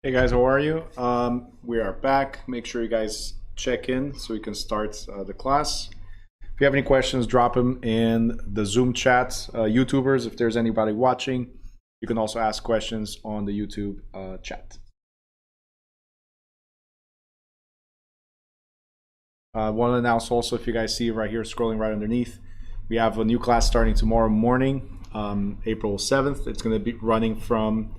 Hey guys, how are you? We are back. Make sure you guys check in so we can start the class. If you have any questions, drop them in the Zoom chat. YouTubers, if there's anybody watching, you can also ask questions on the YouTube chat. I want to announce also, if you guys see right here scrolling right underneath, we have a new class starting tomorrow morning, April 7th. It's going to be running from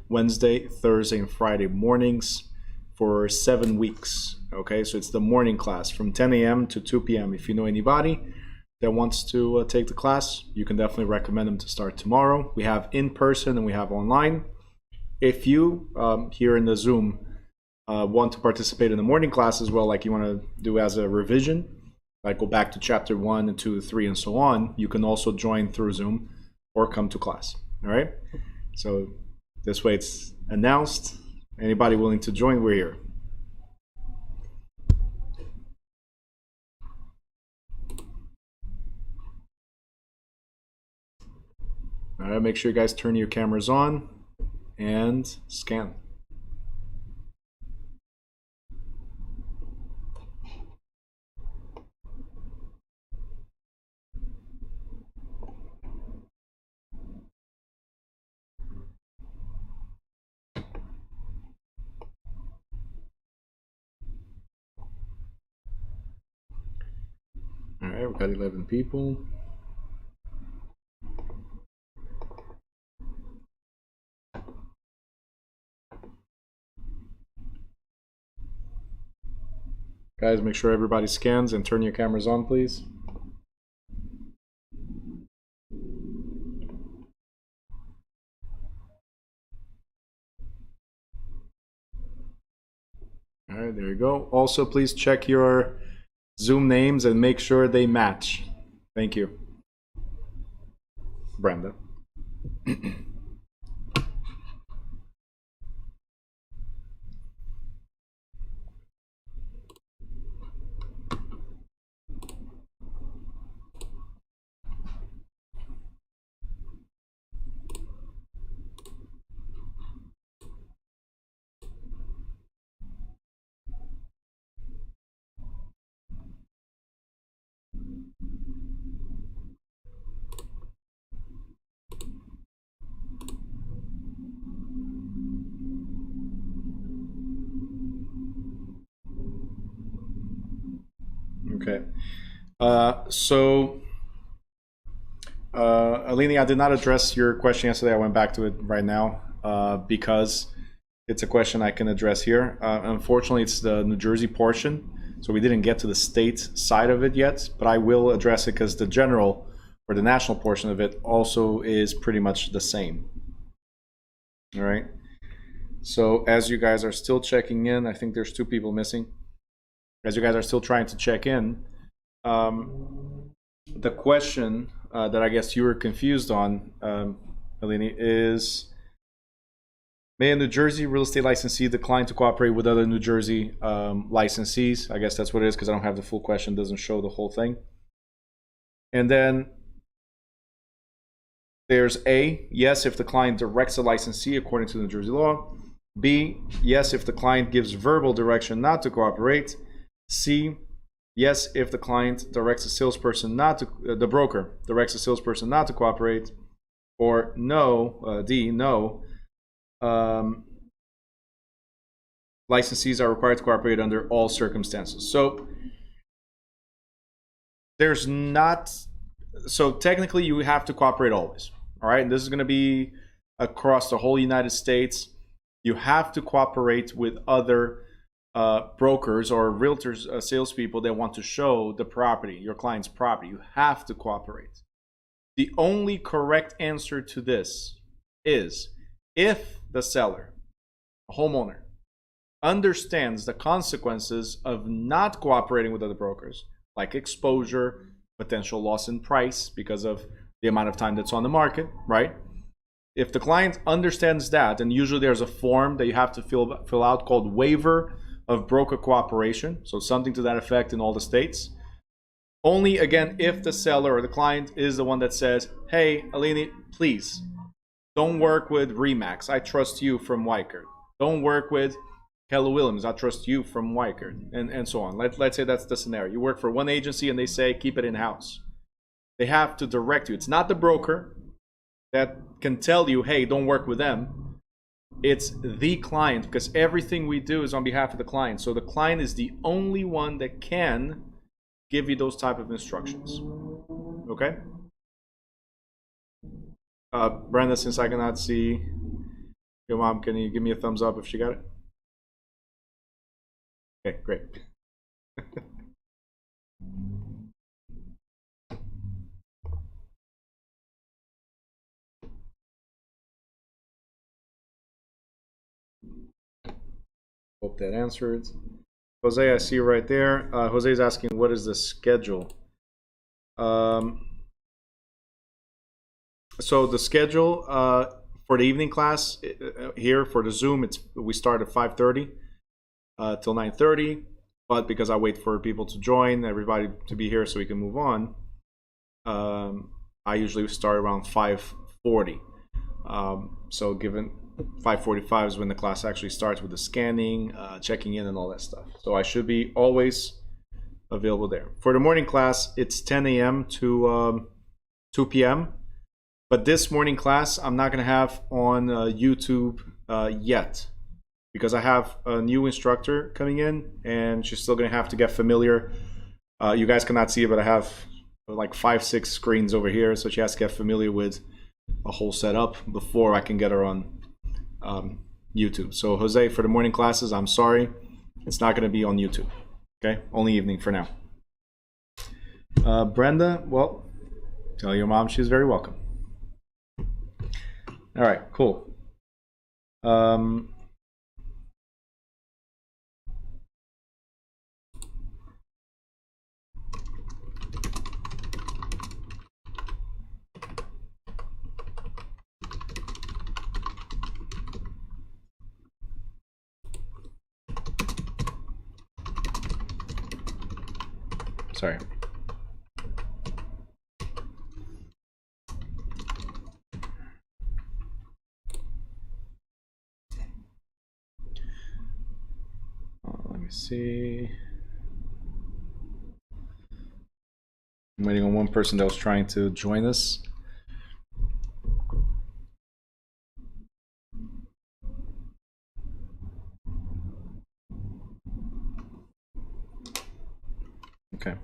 Wednesday, Thursday, and Friday mornings for 7 weeks. Okay, so it's the morning class from 10 a.m. to 2 p.m. If you know anybody that wants to take the class, you can definitely recommend them to start tomorrow. We have in person and we have online. If you here in the Zoom want to participate in the morning class as well, like you want to do as a revision, like go back to chapter 1 and 2, 3, and so on, you can also join through Zoom or come to class. All right, so this way it's announced. Anybody willing to join, we're here. All right, make sure you guys turn your cameras on and scan. All right, we've got 11 people. Guys, make sure everybody scans and turn your cameras on, please. All right, there you go. Also, please check your Zoom names and make sure they match. Thank you. Brenda. Okay. Alini, I did not address your question yesterday. I went back to it right now because it's a question I can address here. Unfortunately, it's the New Jersey portion, so we didn't get to the state side of it yet, but I will address it because the general or the national portion of it also is pretty much the same. All right. So as you guys are still checking in, I think there's 2 people missing. As you guys are still trying to check in, the question that I guess you were confused on, Alini, is: may a New Jersey real estate licensee decline to cooperate with other New Jersey licensees? I guess that's what it is, because I don't have the full question, doesn't show the whole thing. And then there's A, yes, if the client directs a licensee according to New Jersey law. B, yes, if the client gives verbal direction not to cooperate. C, yes, if the client directs a salesperson not to, the broker directs a salesperson not to cooperate. Or no, D, no, licensees are required to cooperate under all circumstances. So there's not, so technically you have to cooperate always. All right, and this is going to be across the whole United States. You have to cooperate with other brokers or realtors, salespeople that want to show the property, your client's property. You have to cooperate. The only correct answer to this is if the seller, a homeowner, understands the consequences of not cooperating with other brokers, like exposure, potential loss in price because of the amount of time that's on the market, right? If the client understands that, and usually there's a form that you have to fill out called waiver of broker cooperation, so something to that effect in all the states. Only, again, if the seller or the client is the one that says, hey, Alini, please don't work with Remax. I trust you from Weicker. don't work with Keller Williams, I trust you from Wycard, and so on. Let's say that's the scenario. You work for one agency and they say keep it in-house. They have to direct you. It's not the broker that can tell you, hey, don't work with them. It's the client, because everything we do is on behalf of the client. So the client is the only one that can give you those type of instructions. Okay? Brenda, since I cannot see your mom, can you give me a thumbs up if she got it? Okay, great. Hope that answered. Jose, I see you right there. Jose is asking, what is the schedule? So the schedule for the evening class here for the Zoom, we start at 5:30 till 9:30. But because I wait for people to join, everybody to be here so we can move on, I usually start around 5:40. So given 5:45 is when the class actually starts with the scanning, checking in, and all that stuff. So I should be always available there. For the morning class, it's 10 a.m. to 2 p.m. But this morning class, I'm not going to have on YouTube yet, because I have a new instructor coming in, and she's still going to have to get familiar. You guys cannot see it, but I have like 5-6 screens over here, so she has to get familiar with a whole setup before I can get her on YouTube. So Jose, for the morning classes, I'm sorry, it's not going to be on YouTube. Okay, only evening for now. Brenda, well, tell your mom she's very welcome. All right, cool. Sorry. Let me see. I'm waiting on one person that was trying to join us. Okay.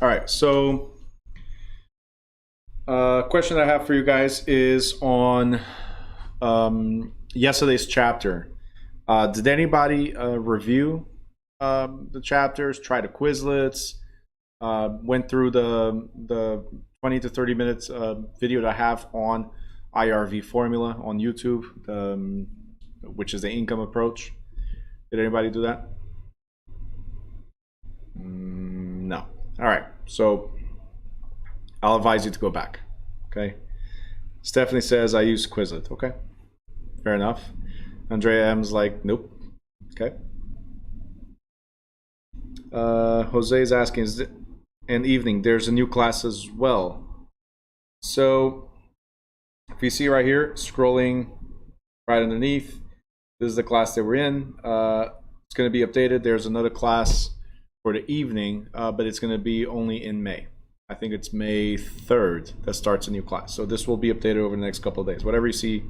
All right, so question I have for you guys is on yesterday's chapter. Did anybody review the chapters, try the Quizlets, went through the 20 to 30 minutes video that I have on IRV formula on YouTube, which is the income approach? Did anybody do that? No. All right, so I'll advise you to go back. Okay. Stephanie says I use Quizlet. Okay, fair enough. Andrea M's like, nope. Okay. Jose is asking, is it an evening? There's a new class as well. So if you see right here, scrolling right underneath, this is the class that we're in. It's going to be updated. There's another class for the evening, but it's going to be only in May. I think it's May 3rd that starts a new class. So this will be updated over the next couple of days. Whatever you see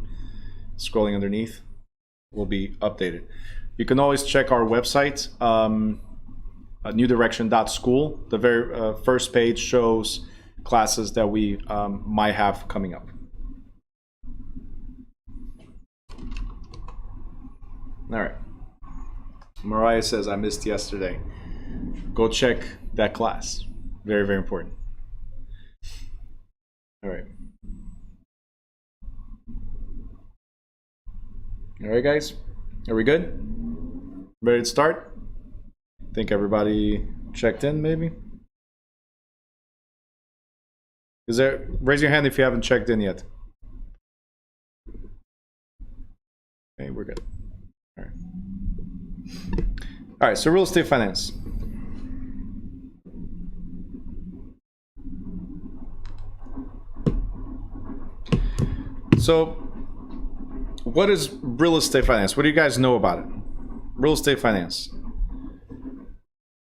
scrolling underneath will be updated. You can always check our website, newdirection.school. The very first page shows classes that we might have coming up. All right. Mariah says, I missed yesterday. Go check that class. Very, very important. All right. All right, guys. Are we good? Ready to start? I think everybody checked in, maybe? Raise your hand if you haven't checked in yet. Okay, we're good. All right, so real estate finance. So, what is real estate finance? What do you guys know about it? Real estate finance.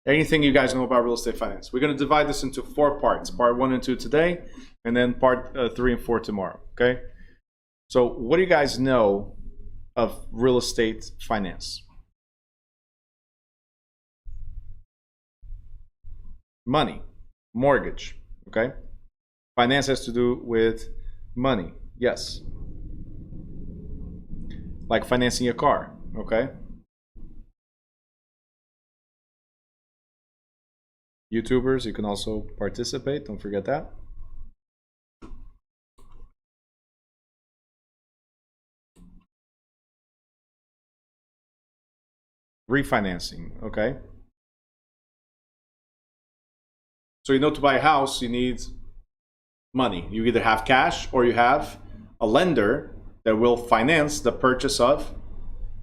Anything you guys know about real estate finance? We're going to divide this into 4 parts. Part 1 and 2 today, and then part 3 and 4 tomorrow. Okay? So, what do you guys know of real estate finance? Money, mortgage. Okay? Finance has to do with money. Yes. Like financing a car. Okay? YouTubers, you can also participate. Don't forget that. Refinancing. Okay? So you know, to buy a house, you need money. You either have cash or you have a lender that will finance the purchase of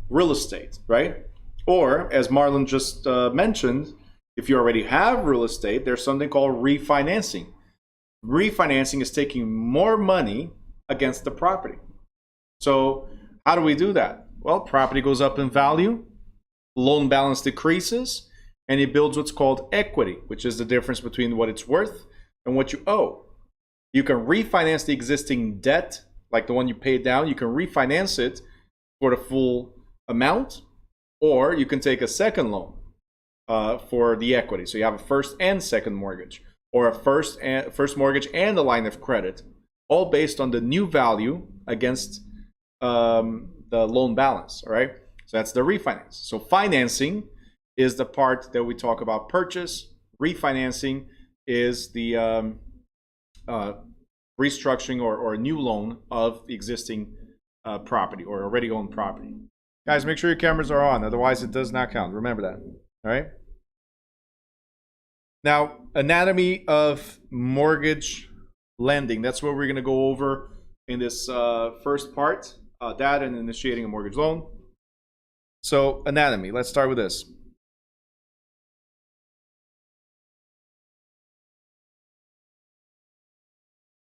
real estate, right? Or, as Marlon just mentioned, if you already have real estate, there's something called refinancing. Refinancing is taking more money against the property. So how do we do that? Well, property goes up in value, loan balance decreases, and it builds what's called equity, which is the difference between what it's worth and what you owe. You can refinance the existing debt, like the one you paid down. You can refinance it for the full amount, or you can take a second loan for the equity. So you have a first and second mortgage, or a first mortgage and a line of credit, all based on the new value against the loan balance. All right. So that's the refinance. So financing is the part that we talk about purchase. Refinancing is the restructuring or a new loan of the existing property or already owned property. Guys, make sure your cameras are on, otherwise it does not count. Remember that. All right. Now, anatomy of mortgage lending. That's what we're going to go over in this first part, that and initiating a mortgage loan. So, anatomy. Let's start with this.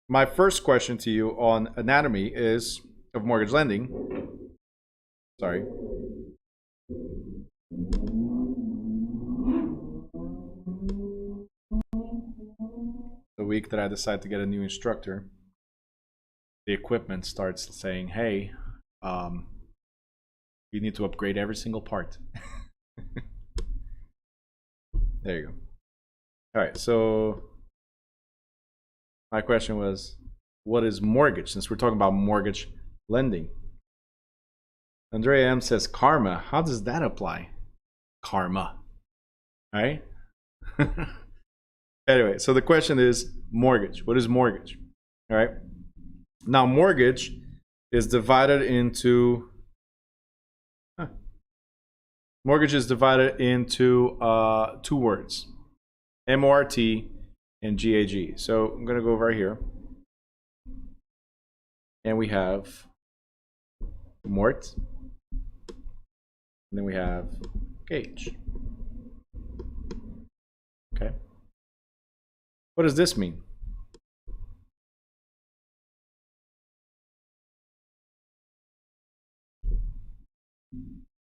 My first question to you on anatomy is of mortgage lending. Sorry. The week that I decide to get a new instructor, the equipment starts saying, hey, you need to upgrade every single part. There you go. All right, so my question was, what is mortgage? Since we're talking about mortgage lending. Andrea M says karma. How does that apply? Karma. All right? Anyway, so the question is mortgage. What is mortgage? All right. Now, mortgage is divided into 2 words, MORT and GAG. So I'm going to go right here. And we have mort. And then we have gauge. Okay. What does this mean?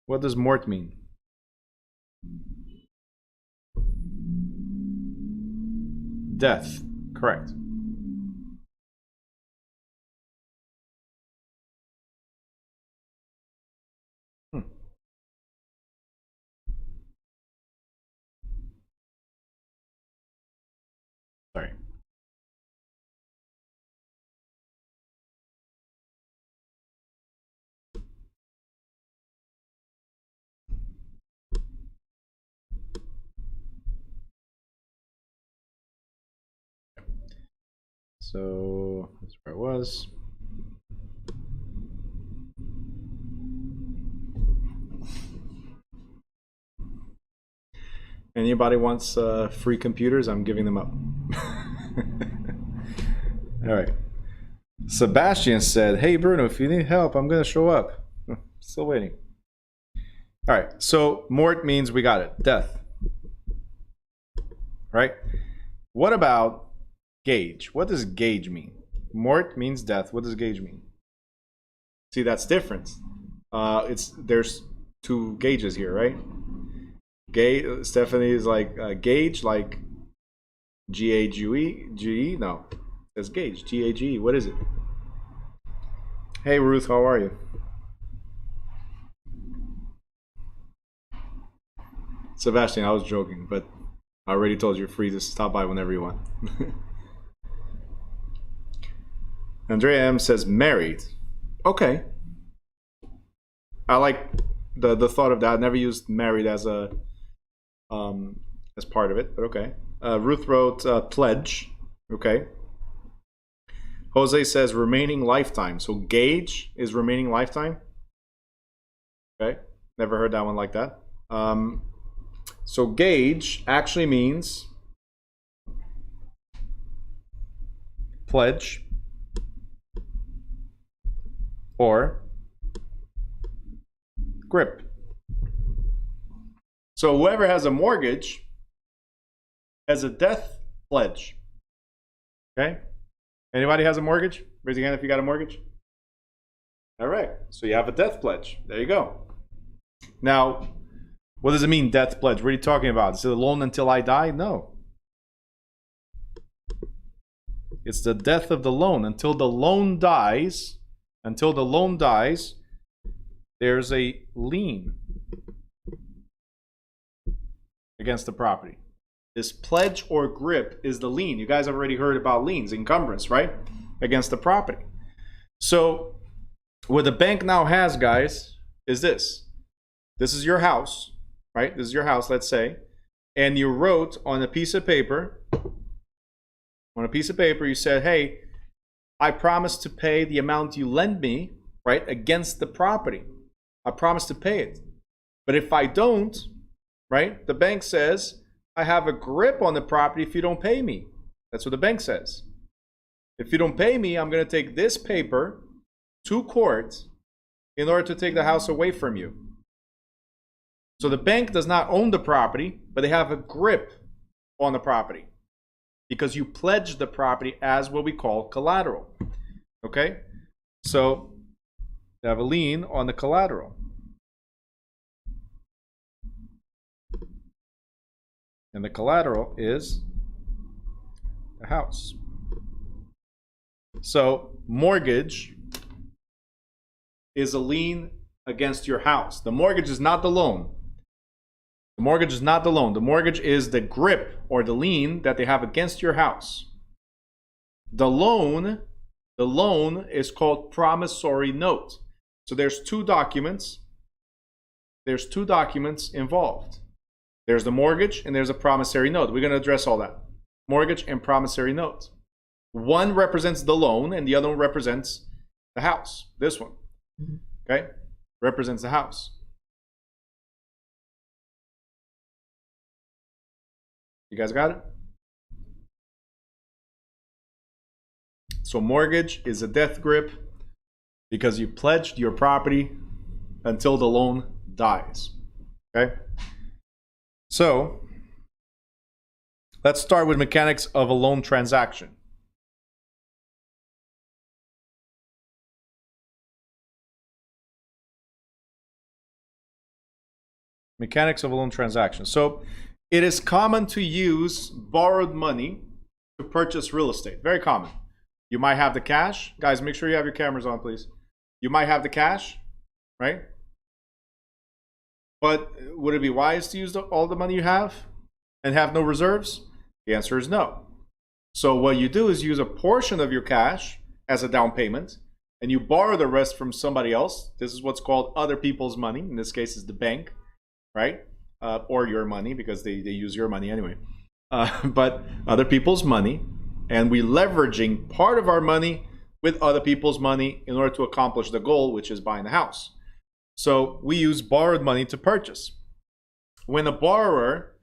What does mort mean? Death. Correct. Sorry. So that's where it was. Anybody wants free computers? I'm giving them up. All right. Sebastian said, hey, Bruno, if you need help, I'm going to show up. Still waiting. All right. So mort means we got it. Death. Right? What about gauge? What does gauge mean? Mort means death. What does gauge mean? See, that's different. There's two gauges here, right? Stephanie is like gauge, like G-A-G-E? No, it's gauge, G-A-G-E. What is it? Hey, Ruth, how are you? Sebastian, I was joking, but I already told you you're free to stop by whenever you want. Andrea M says married. Okay. I like the thought of that. I never used married as a as part of it, but okay. Ruth wrote pledge. Okay. Jose says remaining lifetime. So gauge is remaining lifetime. Okay. Never heard that one like that. So gauge actually means pledge or grip. So whoever has a mortgage has a death pledge. Okay? Anybody has a mortgage? Raise your hand if you got a mortgage. All right. So you have a death pledge. There you go. Now, what does it mean, death pledge? What are you talking about? Is it a loan until I die? No. It's the death of the loan. Until the loan dies, there's a lien against the property. This pledge or grip is the lien. You guys have already heard about liens, encumbrance, right? Against the property. So what the bank now has, guys, is this. This is your house, right? This is your house, let's say. And you wrote on a piece of paper, you said, hey, I promise to pay the amount you lend me, right, against the property. I promise to pay it. But if I don't, right, the bank says, I have a grip on the property if you don't pay me. That's what the bank says. If you don't pay me, I'm going to take this paper to court in order to take the house away from you. So the bank does not own the property, but they have a grip on the property because you pledge the property as what we call collateral. Okay? So they have a lien on the collateral. And the collateral is the house. So mortgage is a lien against your house. The mortgage is not the loan. The mortgage is not the loan. The mortgage is the grip or the lien that they have against your house. The loan is called promissory note. So there's two documents. There's two documents involved. There's the mortgage and there's a promissory note. We're going to address all that. Mortgage and promissory note. One represents the loan and the other one represents the house. This one, okay, represents the house. You guys got it? So mortgage is a death grip because you pledged your property until the loan dies. Okay? So let's start with mechanics of a loan transaction. Mechanics of a loan transaction. So it is common to use borrowed money to purchase real estate. Very common. You might have the cash. Guys, make sure you have your cameras on, please. You might have the cash, right? But would it be wise to use all the money you have and have no reserves? The answer is no. So what you do is use a portion of your cash as a down payment and you borrow the rest from somebody else. This is what's called other people's money. In this case, is the bank, right? Or your money because they use your money anyway. But other people's money, and we leveraging part of our money with other people's money in order to accomplish the goal, which is buying the house. So we use borrowed money to purchase. When a borrower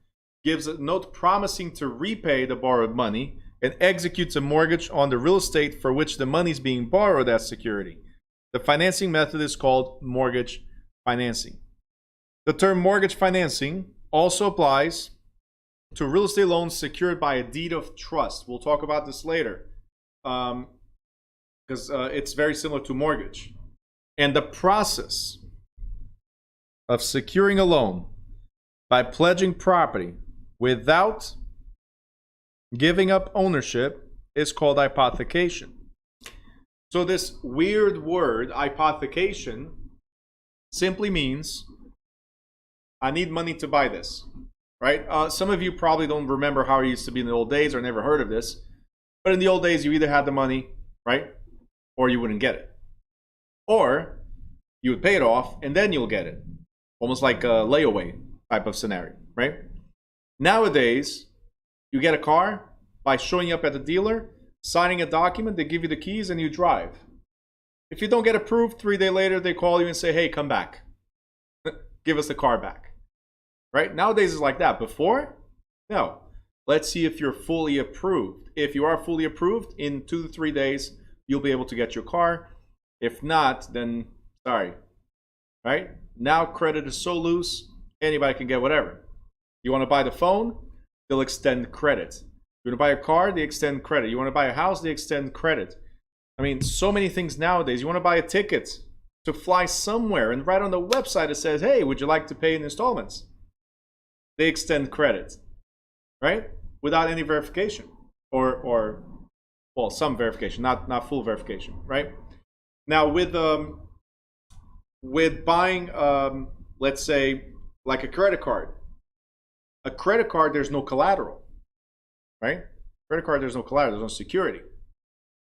gives a note promising to repay the borrowed money and executes a mortgage on the real estate for which the money is being borrowed as security, the financing method is called mortgage financing. The term mortgage financing also applies to real estate loans secured by a deed of trust. We'll talk about this later because it's very similar to mortgage. And the process of securing a loan by pledging property without giving up ownership is called hypothecation. So this weird word, hypothecation, simply means I need money to buy this, right? Some of you probably don't remember how it used to be in the old days or never heard of this. But in the old days, you either had the money, right? Or you wouldn't get it. Or you would pay it off and then you'll get it. Almost like a layaway type of scenario, right? Nowadays, you get a car by showing up at the dealer, signing a document, they give you the keys, and you drive. If you don't get approved, 3 days later, they call you and say, hey, come back. Give us the car back. Right? Nowadays, it's like that. Before, no. Let's see if you're fully approved. If you are fully approved, in 2 to 3 days, you'll be able to get your car. If not, then sorry. Right? Now, credit is so loose, anybody can get whatever. You want to buy the phone? They'll extend credit. You want to buy a car? They extend credit. You want to buy a house? They extend credit. I mean, so many things nowadays. You want to buy a ticket to fly somewhere, and right on the website it says, hey, would you like to pay in installments? They extend credit, right? Without any verification. Or well, some verification, not full verification, right? Now, with buying, let's say, like a credit card, there's no collateral, right? Credit card, there's no collateral, there's no security.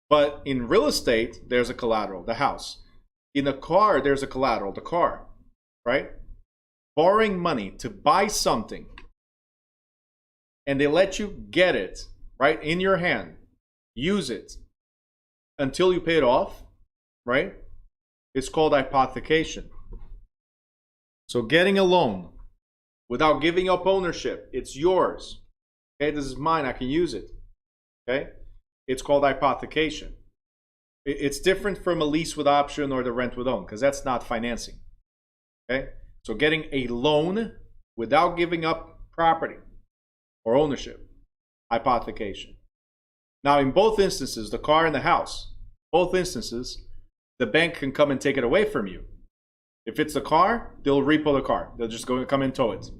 But in real estate, there's a collateral, the house. In a car, there's a collateral, the car, right? Borrowing money to buy something, and they let you get it, right, in your hand, use it until you pay it off, right? It's called hypothecation. So getting a loan without giving up ownership, it's yours. Okay, this is mine, I can use it. Okay, it's called hypothecation. It's different from a lease with option or the rent with own, because that's not financing. Okay, so getting a loan without giving up property or ownership, hypothecation. Now, in both instances, the car and the house, both instances, the bank can come and take it away from you. If it's the car, they'll repo the car. They'll just go and come and tow it.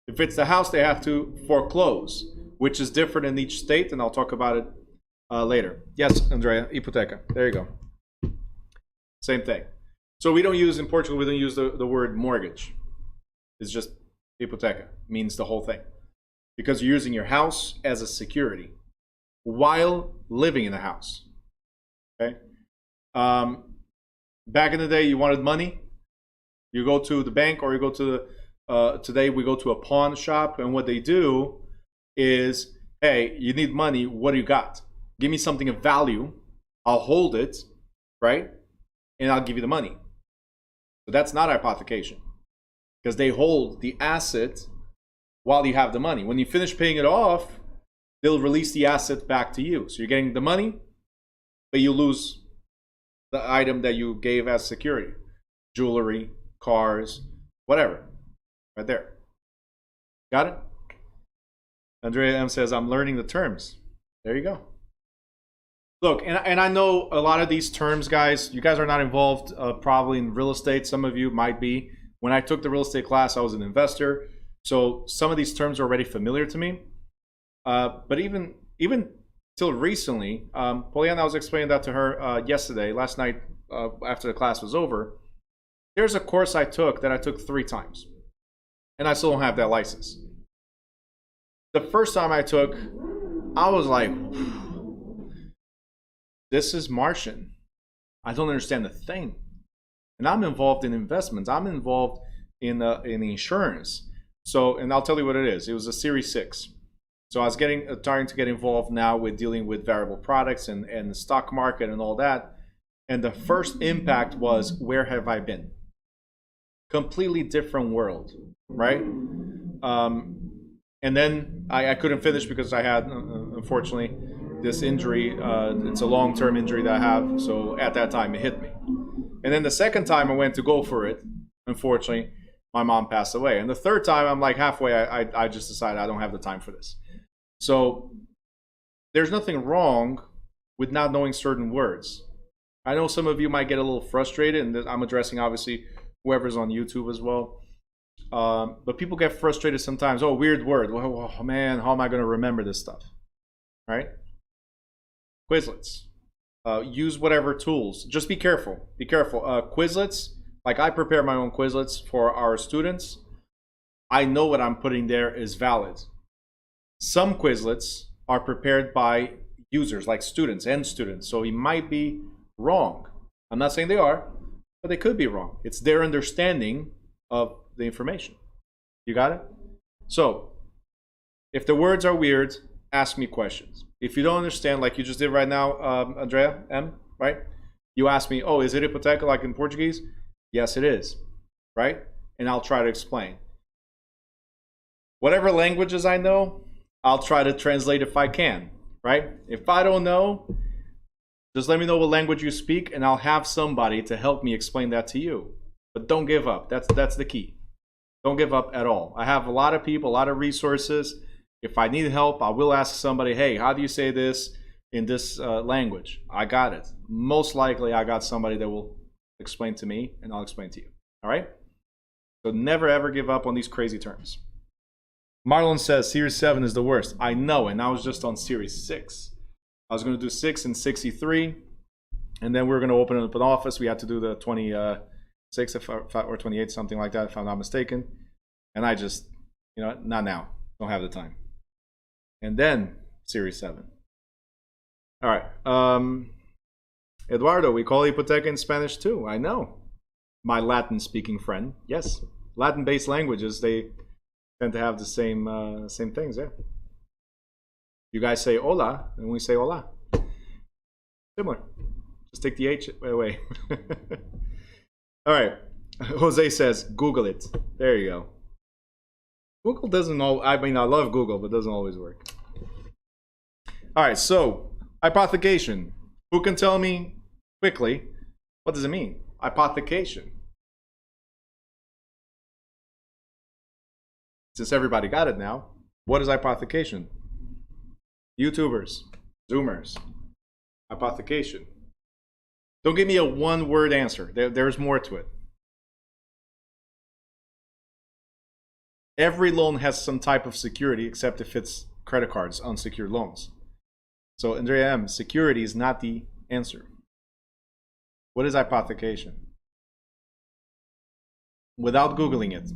If it's the house, they have to foreclose, which is different in each state, and I'll talk about it later. Yes, Andrea, hipoteca. There you go. Same thing. So we don't use, in Portugal, we don't use the word mortgage. It's just hipoteca, means the whole thing. Because you're using your house as a security while living in the house. Okay? Back in the day, you wanted money, you go to the bank, or you go to today we go to a pawn shop, and what they do is, hey, you need money, what do you got? Give me something of value, I'll hold it, right? And I'll give you the money. So that's not hypothecation, because they hold the asset while you have the money. When you finish paying it off, they'll release the asset back to you. So you're getting the money, but you lose the item that you gave as security. Jewelry, cars, whatever. Right there. Got it? Andrea M says, I'm learning the terms. There you go. Look, and I know a lot of these terms, guys, you guys are not involved probably in real estate. Some of you might be. When I took the real estate class, I was an investor. So some of these terms are already familiar to me. But even till recently, Poliana, I was explaining that to her last night after the class was over. There's a course I took that I took 3 times. And I still don't have that license. The first time I took, I was like, this is Martian. I don't understand a thing. And I'm involved in investments. I'm involved in insurance. So, and I'll tell you what it is. It was a Series 6. So I was starting to get involved now with dealing with variable products and the stock market and all that. And the first impact was, where have I been? Completely different world, right? And then I couldn't finish because I had, unfortunately, this injury. It's a long-term injury that I have. So at that time, it hit me. And then the second time I went to go for it, unfortunately, my mom passed away. And the third time, I'm like halfway, I just decided I don't have the time for this. So there's nothing wrong with not knowing certain words. I know some of you might get a little frustrated, and I'm addressing obviously whoever's on YouTube as well. But people get frustrated sometimes. Oh, weird word. Oh, man, how am I going to remember this stuff? Right? Quizlets. Use whatever tools. Just be careful. Be careful. Quizlets, like I prepare my own Quizlets for our students. I know what I'm putting there is valid. Some Quizlets are prepared by users, like students, end students. So it might be wrong. I'm not saying they are, but they could be wrong. It's their understanding of the information. You got it? So if the words are weird, ask me questions. If you don't understand, like you just did right now, Andrea M, right? You ask me, oh, is it hipoteca like in Portuguese? Yes, it is, right? And I'll try to explain. Whatever languages I know, I'll try to translate if I can, right? If I don't know, just let me know what language you speak, and I'll have somebody to help me explain that to you. But don't give up. That's the key. Don't give up at all. I have a lot of people, a lot of resources. If I need help, I will ask somebody, hey, how do you say this in this language? I got it. Most likely, I got somebody that will explain to me, and I'll explain to you. All right? So never, ever give up on these crazy terms. Marlon says Series 7 is the worst. I know, and I was just on Series 6. I was going to do 6 and 63, and then we were going to open up an office. We had to do the 26 or 28, something like that, if I'm not mistaken. And I just, not now. Don't have the time. And then Series 7. All right. Eduardo, we call hipoteca in Spanish too. I know. My Latin-speaking friend. Yes. Latin-based languages, they tend to have the same things, yeah. You guys say hola, and we say hola. Similar. Just take the H away. All right. Jose says, Google it. There you go. Google doesn't know. I mean, I love Google, but it doesn't always work. All right. So, hypothecation. Who can tell me quickly what does it mean? Hypothecation. Since everybody got it now, what is hypothecation? YouTubers, Zoomers, hypothecation. Don't give me a one-word answer. There's more to it. Every loan has some type of security, except if it's credit cards, unsecured loans. So, Andrea M, security is not the answer. What is hypothecation? Without Googling it.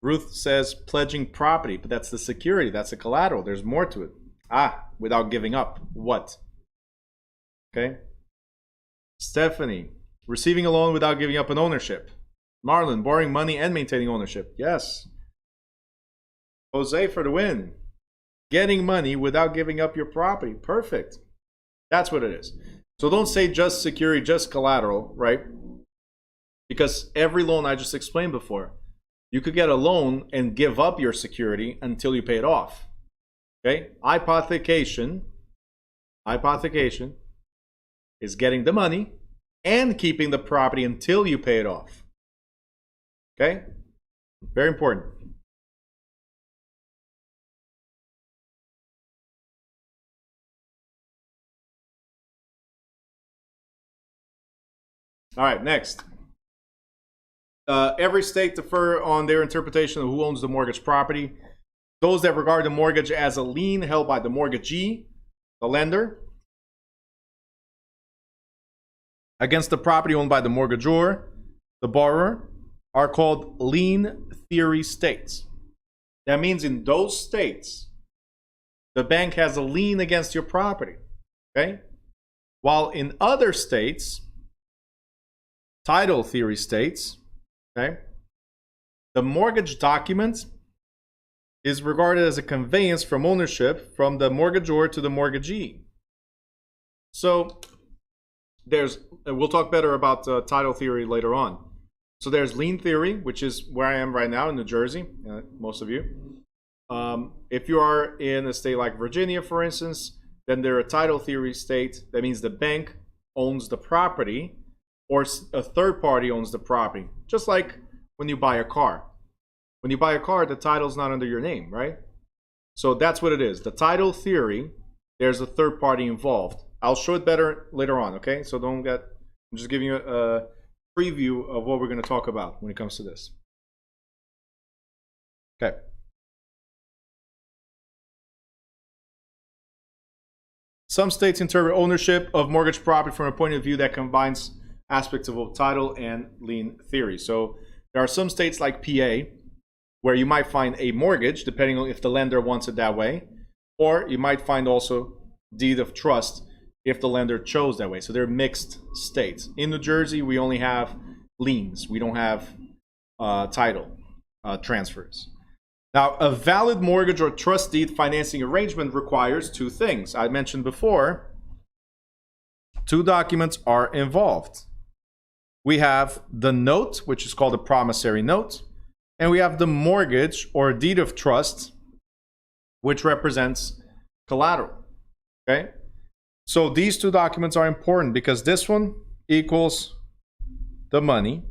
Ruth says pledging property, but that's the security, that's the collateral. There's more to it. Without giving up. What? Okay. Stephanie, receiving a loan without giving up an ownership. Marlon, borrowing money and maintaining ownership. Yes. Jose for the win. Getting money without giving up your property. Perfect. That's what it is. So don't say just security, just collateral, right? Because every loan I just explained before, you could get a loan and give up your security until you pay it off. Okay? Hypothecation is getting the money and keeping the property until you pay it off. Okay? Very important. All right, next. Every state differ on their interpretation of who owns the mortgage property. Those that regard the mortgage as a lien held by the mortgagee, the lender, against the property owned by the mortgagor, the borrower, are called lien theory states. That means in those states, the bank has a lien against your property. Okay? While in other states, title theory states, okay, the mortgage document is regarded as a conveyance from ownership from the mortgagor to the mortgagee. So we'll talk better about title theory later on. So there's lien theory, which is where I am right now in New Jersey, most of you. If you are in a state like Virginia, for instance, then they're a title theory state. That means the bank owns the property or a third party owns the property. Just like when you buy a car. When you buy a car, the title's not under your name, right? So that's what it is. The title theory there's a third party involved. I'll show it better later on, okay? So don't get, I'm just giving you a preview of what we're going to talk about when it comes to this. Okay. Some states interpret ownership of mortgage property from a point of view that combines aspects of both title and lien theory. So there are some states like PA where you might find a mortgage, depending on if the lender wants it that way, or you might find also deed of trust if the lender chose that way. So they're mixed states. In New Jersey, we only have liens. We don't have title transfers. Now, a valid mortgage or trust deed financing arrangement requires two things. I mentioned before, two documents are involved. We have the note, which is called a promissory note, and we have the mortgage or deed of trust, which represents collateral. Okay? So these two documents are important because this one equals the money,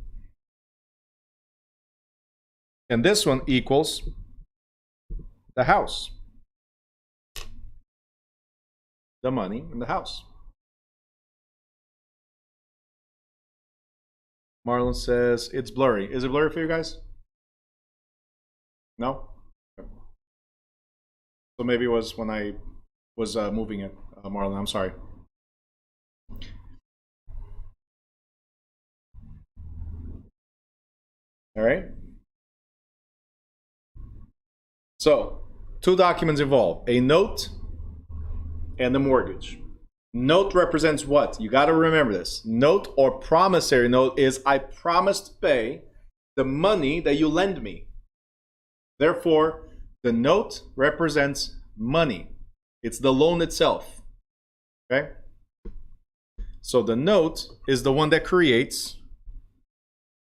and this one equals the house. The money and the house. Marlon says it's blurry. Is it blurry for you guys? No? Okay. So maybe it was when I was moving it, Marlon. I'm sorry. All right. So, two documents involved, a note and the mortgage. Note represents what? You got to remember this. Note or promissory note is I promise to pay the money that you lend me. Therefore, the note represents money. It's the loan itself. Okay? So the note is the one that creates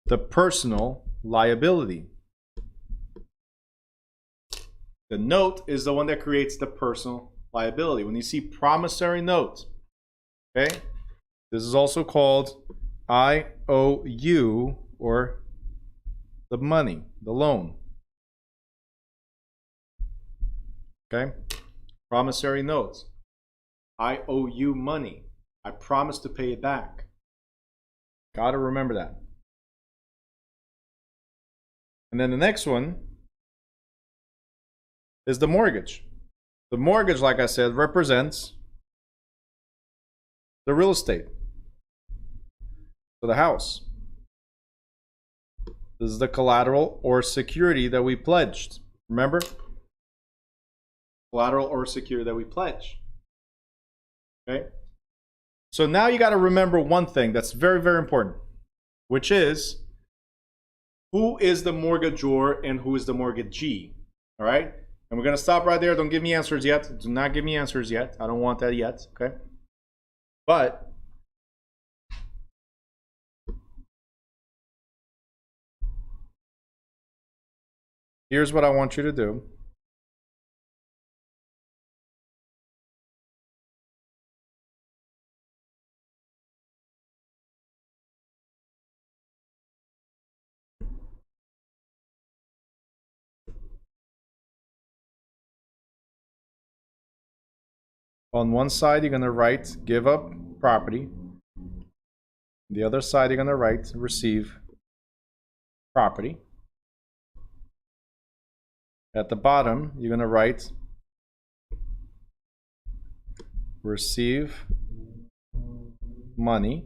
the personal liability. The note is the one that creates the personal liability. When you see promissory note, okay, this is also called IOU, or the money, the loan. Okay, promissory note. I owe you money. I promise to pay it back. Got to remember that. And then the next one is the mortgage. The mortgage, like I said, represents the real estate. So the house. This is the collateral or security that we pledged. Remember? Collateral or security that we pledge. Okay? So now you got to remember one thing that's very, very important, which is who is the mortgagor and who is the mortgagee. All right? And we're going to stop right there. Don't give me answers yet. Do not give me answers yet. I don't want that yet. Okay? But here's what I want you to do. On one side, you're going to write give up property. The other side, you're going to write receive property. At the bottom, you're going to write receive money.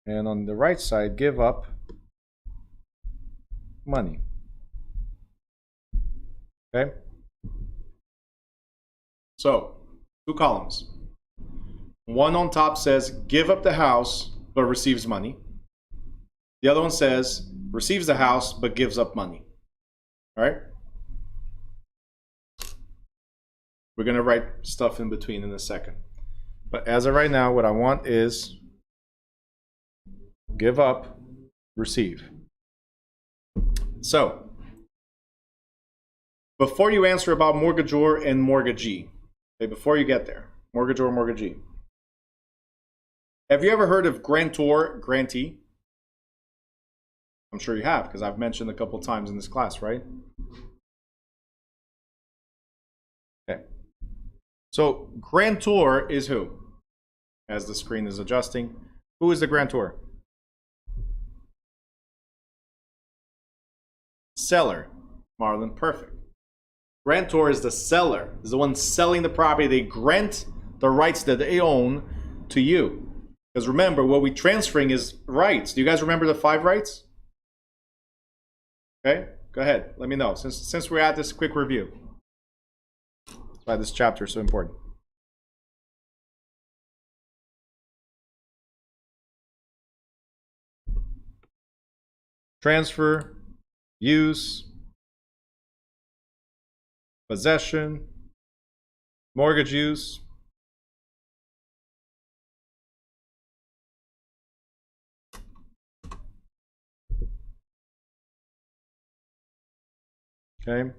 And on the right side, give up money. Okay? So, two columns. One on top says give up the house but receives money. The other one says receives the house but gives up money. All right? We're going to write stuff in between in a second. But as of right now, what I want is give up, receive. So, before you answer about mortgagor and mortgagee, okay, before you get there, mortgagor, mortgagee. Have you ever heard of grantor, grantee? I'm sure you have, because I've mentioned a couple times in this class, right? Okay. So grantor is who? As the screen is adjusting, who is the grantor? Seller. Marlon, perfect. Grantor is the seller, is the one selling the property. They grant the rights that they own to you. Because remember, what we're transferring is rights. Do you guys remember the 5 rights? Okay, go ahead. Let me know. Since we're at this quick review. That's why this chapter is so important. Transfer, use, possession, mortgage use, okay,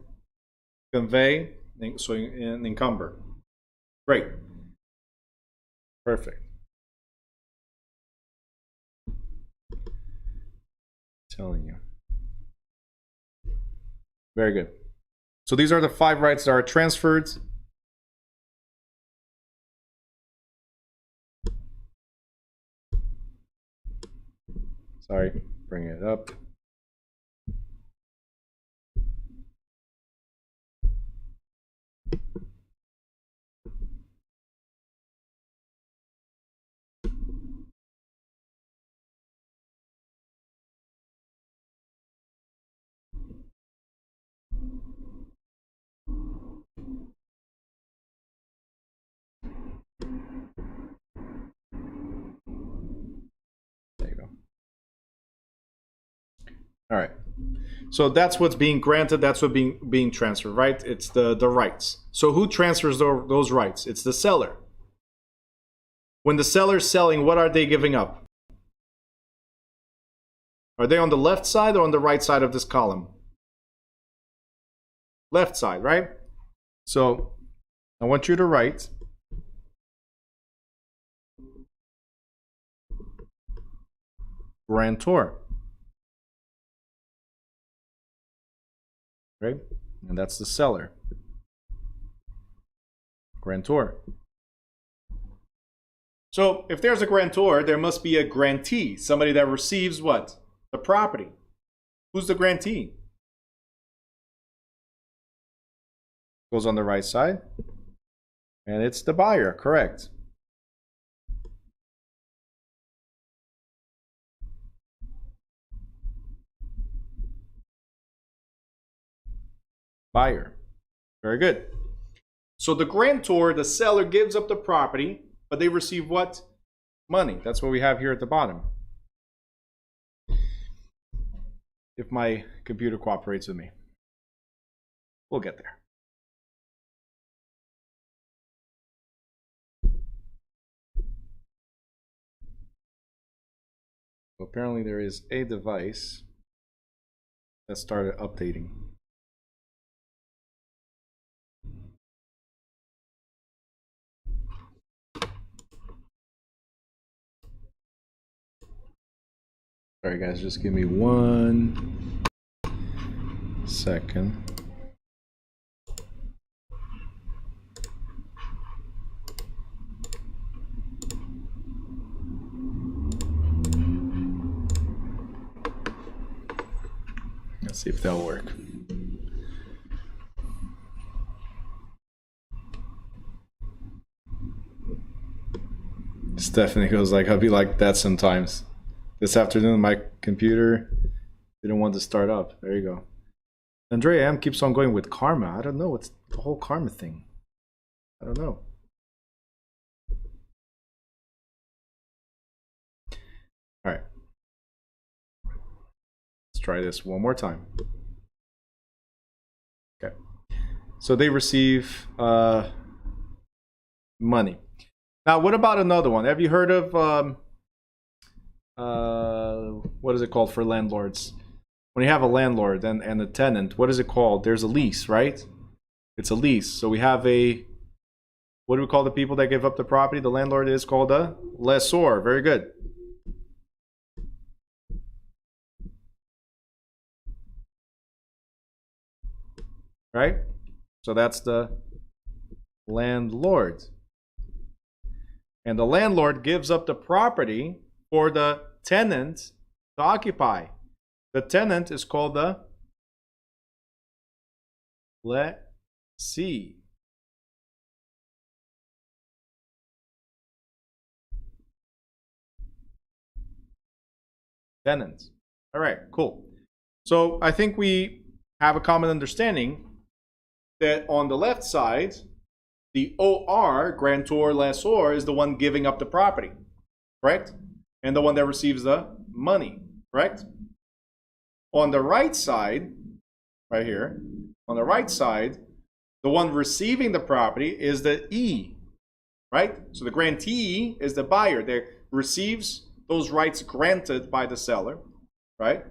convey, so encumber. Great. Perfect. Telling you. Very good. So these are the 5 rights that are transferred. Sorry, bring it up. There you go. All right. So that's what's being granted. That's what being transferred, right? It's the rights. So who transfers those rights? It's the seller. When the seller's selling, what are they giving up? Are they on the left side or on the right side of this column? Left side, right? So I want you to write grantor. Right? And that's the seller. Grantor. So if there's a grantor, there must be a grantee, somebody that receives what? The property. Who's the grantee? Goes on the right side. And it's the buyer, correct. Buyer. Very good. So the grantor, the seller, gives up the property, but they receive what? Money. That's what we have here at the bottom. If my computer cooperates with me. We'll get there. Apparently there is a device that started updating. Sorry guys, just give me 1 second. Let's see if that'll work. Stephanie goes like, I'll be like that sometimes. This afternoon, my computer didn't want to start up. There you go. Andrea M keeps on going with karma. I don't know. What's the whole karma thing? I don't know. All right. Let's try this one more time. Okay. So they receive money. Now, what about another one? Have you heard of what is it called for landlords? When you have a landlord and a tenant, what is it called? There's a lease, right? It's a lease. So we have a, what do we call the people that give up the property? The landlord is called a lessor. Very good. Right? So that's the landlord. And the landlord gives up the property for the tenant to occupy. The tenant is called the lessee. Tenant. All right, cool. So I think we have a common understanding that on the left side, the OR, grantor, lessor, is the one giving up the property, correct? And the one that receives the money, correct? On the right side, right here, on the right side, the one receiving the property is the E, right? So the grantee is the buyer that receives those rights granted by the seller, right?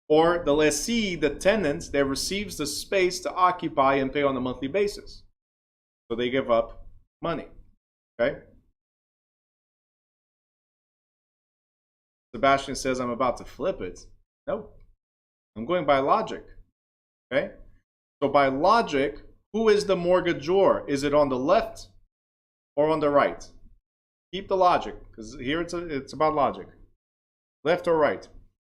Or the lessee, the tenant that receives the space to occupy and pay on a monthly basis. So they give up money, okay? Sebastian says I'm about to flip it. No, I'm going by logic, okay? So by logic, who is the mortgagor? Is it on the left or on the right? Keep the logic, because here it's about logic. Left or right.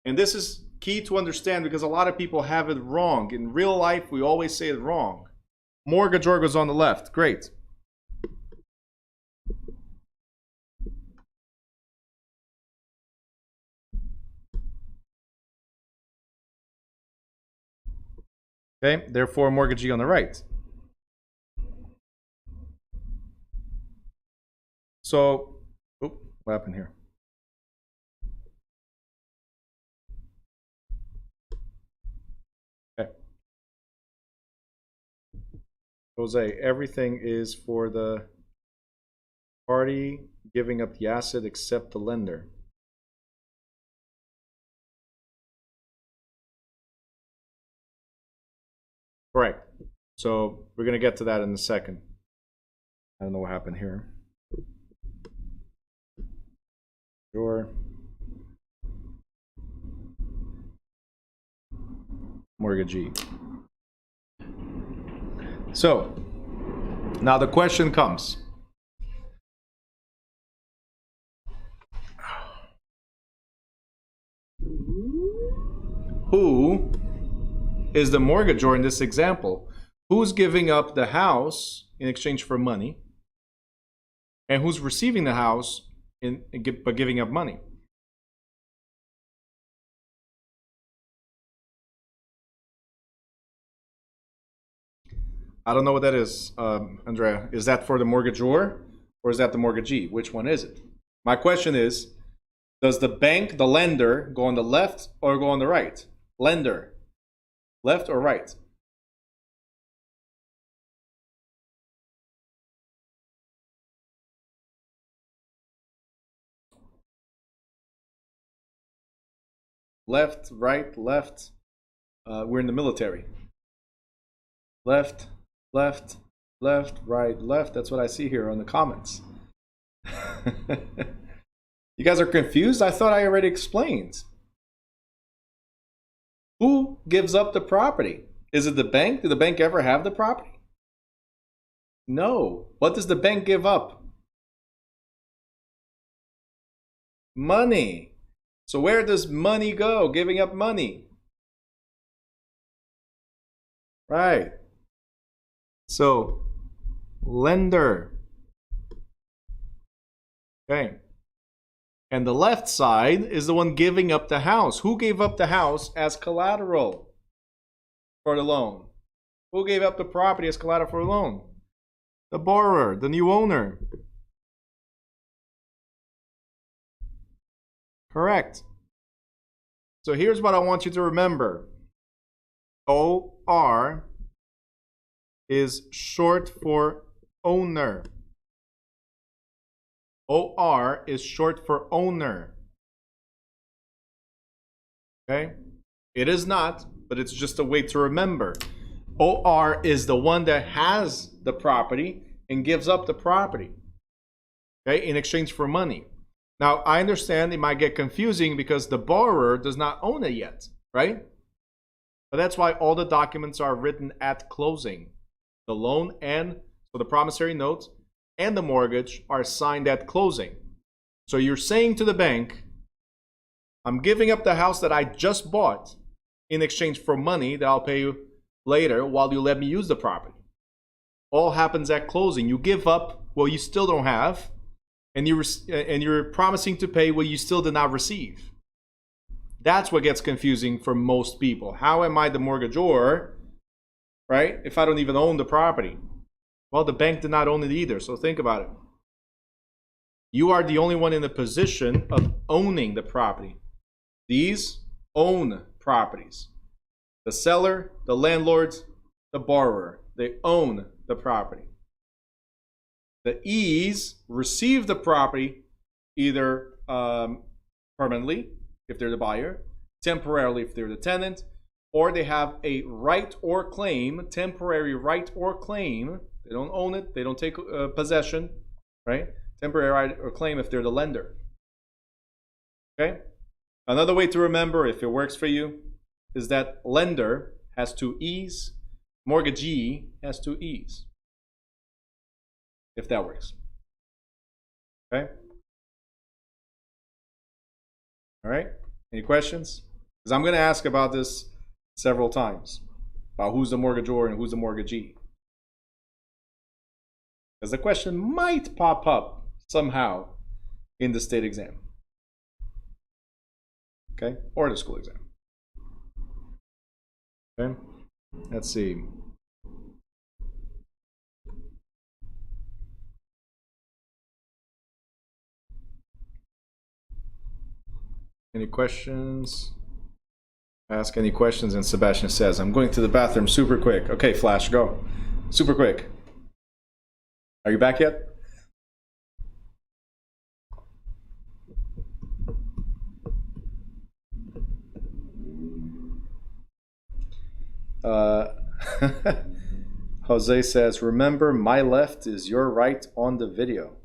And this is key to understand because a lot of people have it wrong. In real life, we always say it wrong. Mortgagor goes on the left. Great. Okay, therefore mortgagee on the right. So, what happened here? Okay. Jose, everything is for the party giving up the asset except the lender. Correct. So we're going to get to that in a second. I don't know what happened here. Sure. Mortgagee. So now the question comes. Who is the mortgagor in this example? Who's giving up the house in exchange for money? And who's receiving the house by giving up money? I don't know what that is, Andrea. Is that for the mortgagor or is that the mortgagee? Which one is it? My question is, does the bank, the lender, go on the left or go on the right? Lender, left or right? Left, right, left. We're in the military. Left, left, left, right, left. That's what I see here on the comments. You guys are confused? I thought I already explained. Who gives up the property? Is it the bank? Did the bank ever have the property? No. What does the bank give up? Money. So where does money go? Giving up money. Right. So, lender. Okay. And the left side is the one giving up the house. Who gave up the house as collateral for the loan? Who gave up the property as collateral for the loan? The borrower, the new owner. Correct. So here's what I want you to remember. OR is short for owner. OR is short for owner. Okay? It is not, but it's just a way to remember. OR is the one that has the property and gives up the property, okay, in exchange for money. Now, I understand it might get confusing because the borrower does not own it yet, right? But that's why all the documents are written at closing. The loan and, So the promissory note and the mortgage are signed at closing. So you're saying to the bank, I'm giving up the house that I just bought in exchange for money that I'll pay you later while you let me use the property. All happens at closing. You give up what you still don't have, and you're promising to pay what you still did not receive. That's what gets confusing for most people. How am I the mortgagor, right, if I don't even own the property? Well, the bank did not own it either, so think about it. You are the only one in the position of owning the property. These own properties. The seller, the landlord, the borrower, they own the property. The E's receive the property either permanently, if they're the buyer, temporarily if they're the tenant, or they have a right or claim, temporary right or claim. They don't own it, they don't take possession, right? Temporary right or claim if they're the lender. Okay? Another way to remember, if it works for you, is that lender has two E's, mortgagee has two E's. If that works. Okay? All right? Any questions? Because I'm going to ask about this several times, about who's the mortgagor and who's the mortgagee. Because the question might pop up somehow in the state exam. Okay? Or the school exam. Okay? Let's see. Any questions? Ask any questions, and Sebastian says, I'm going to the bathroom super quick. Okay, Flash, go. Super quick. Are you back yet? Jose says, remember, my left is your right on the video.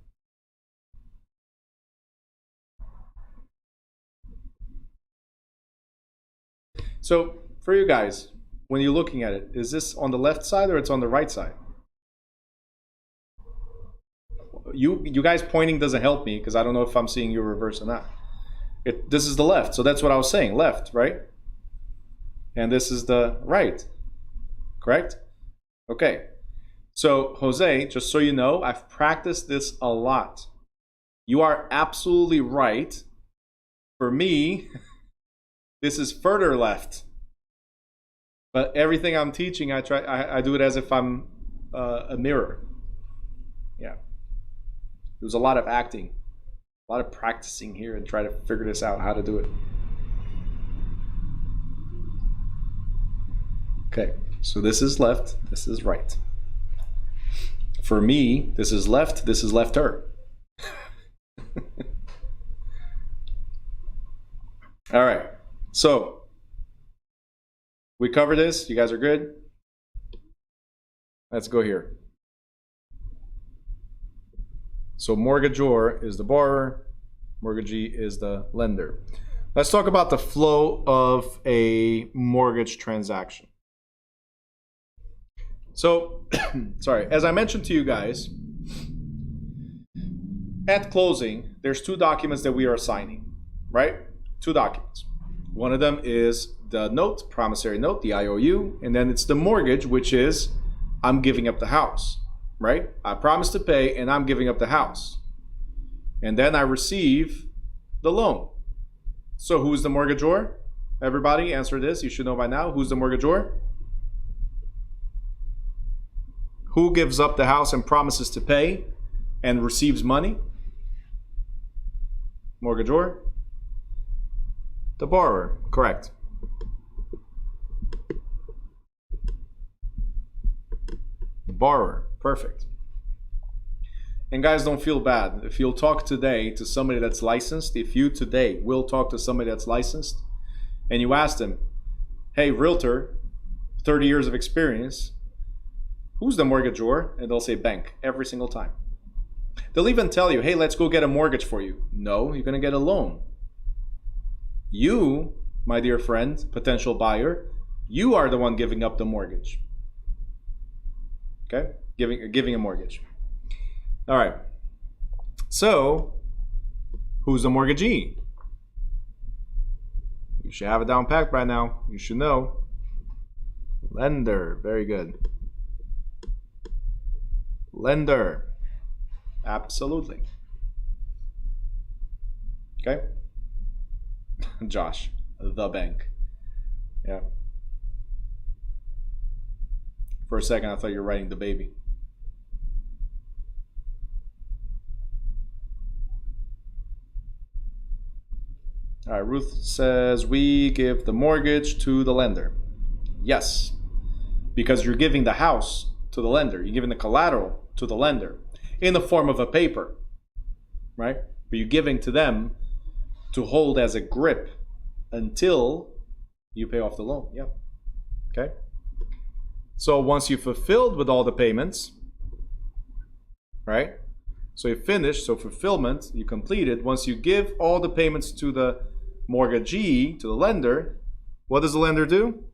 So for you guys, when you're looking at it, is this on the left side or it's on the right side? You guys pointing doesn't help me because I don't know if I'm seeing you reverse or not. This is the left, so that's what I was saying, left, right? And this is the right, correct? Okay, so Jose, just so you know, I've practiced this a lot. You are absolutely right. For me, this is further left. But everything I'm teaching, I do it as if I'm a mirror. Yeah. There was a lot of acting, a lot of practicing here and try to figure this out, how to do it. Okay, so this is left, this is right. For me, this is left, this is lefter. All right, so we covered this. You guys are good? Let's go here. So mortgagor is the borrower, mortgagee is the lender. Let's talk about the flow of a mortgage transaction. So, sorry, as I mentioned to you guys, at closing, there's two documents that we are signing, right? Two documents. One of them is the note, promissory note, the IOU, and then it's the mortgage, which is I'm giving up the house, right? I promise to pay and I'm giving up the house. And then I receive the loan. So who's the mortgagor? Everybody answer this. You should know by now. Who's the mortgagor? Who gives up the house and promises to pay and receives money? Mortgagor? The borrower, correct. The borrower, perfect. And guys, don't feel bad. If you'll talk today to somebody that's licensed, if you today will talk to somebody that's licensed, and you ask them, hey, realtor, 30 years of experience, who's the mortgagor? And they'll say bank every single time. They'll even tell you, hey, let's go get a mortgage for you. No, you're going to get a loan. You, my dear friend, potential buyer, you are the one giving up the mortgage. Okay? giving a mortgage. All right. So, who's the mortgagee? You should have it down packed by now. You should know. Lender. Very good. Lender. Absolutely. Okay. Josh, the bank. Yeah. For a second, I thought you were writing the baby. All right, Ruth says we give the mortgage to the lender. Yes, because you're giving the house to the lender. You're giving the collateral to the lender in the form of a paper, right? But you're giving to them to hold as a grip until you pay off the loan. Yeah. Okay. So once you fulfilled with all the payments, right? So you finished, so fulfillment, you completed. Once you give all the payments to the mortgagee, to the lender, what does the lender do?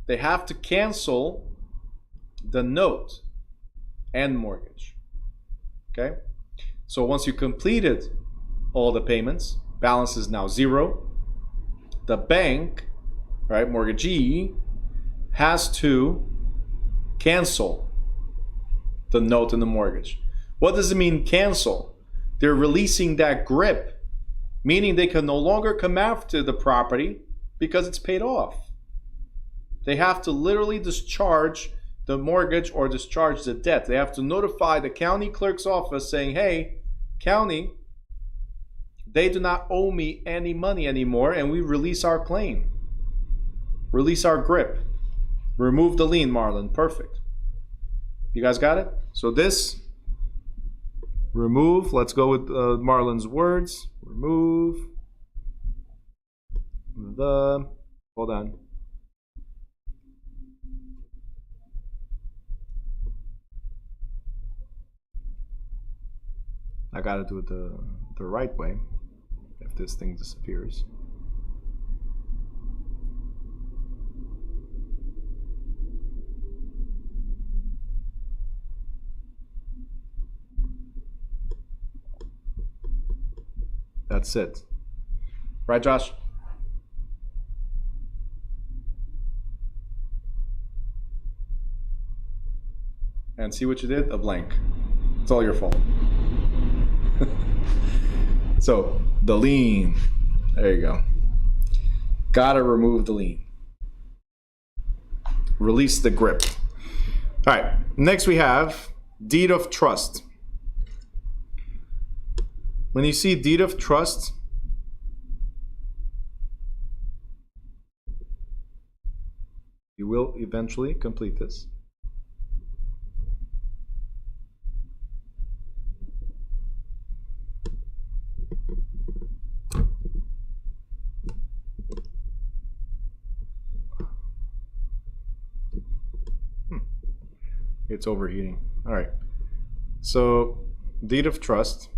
They have to cancel the note and mortgage. Okay? So once you completed all the payments, balance is now zero. The bank, right, mortgagee, has to cancel the note and the mortgage. What does it mean, cancel? They're releasing that grip, meaning they can no longer come after the property because it's paid off. They have to literally discharge the mortgage or discharge the debt. They have to notify the county clerk's office saying, hey, county, they do not owe me any money anymore, and we release our claim. Release our grip. Remove the lien, Marlon. Perfect. You guys got it? So this, remove, let's go with Marlon's words. Remove the, hold on. I gotta do it the right way if this thing disappears. That's it. Right, Josh? And see what you did? A blank. It's all your fault. So, the lien. There you go. Gotta remove the lien. Release the grip. All right. Next we have deed of trust. When you see deed of trust, you will eventually complete this. It's overheating. All right. So, deed of trust.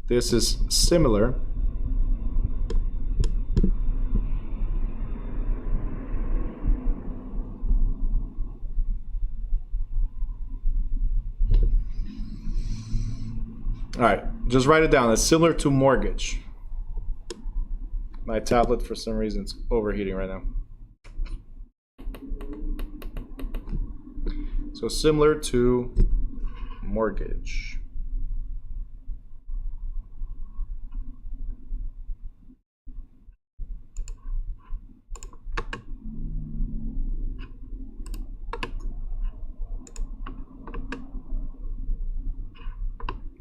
This is similar all right, just write it down. It's similar to mortgage. My tablet, for some reason, it's overheating right now. So similar to mortgage.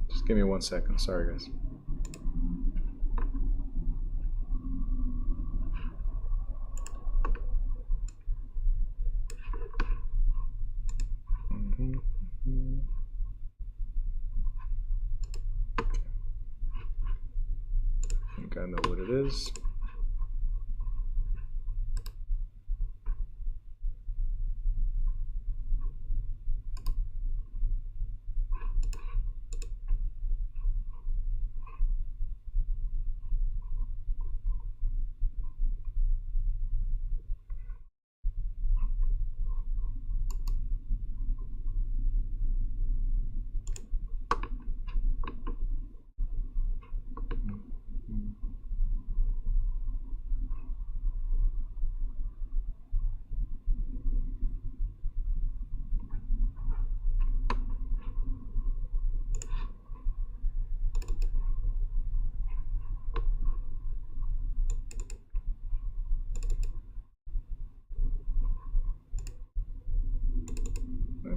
Just give me 1 second. Sorry, guys. I think I know what it is.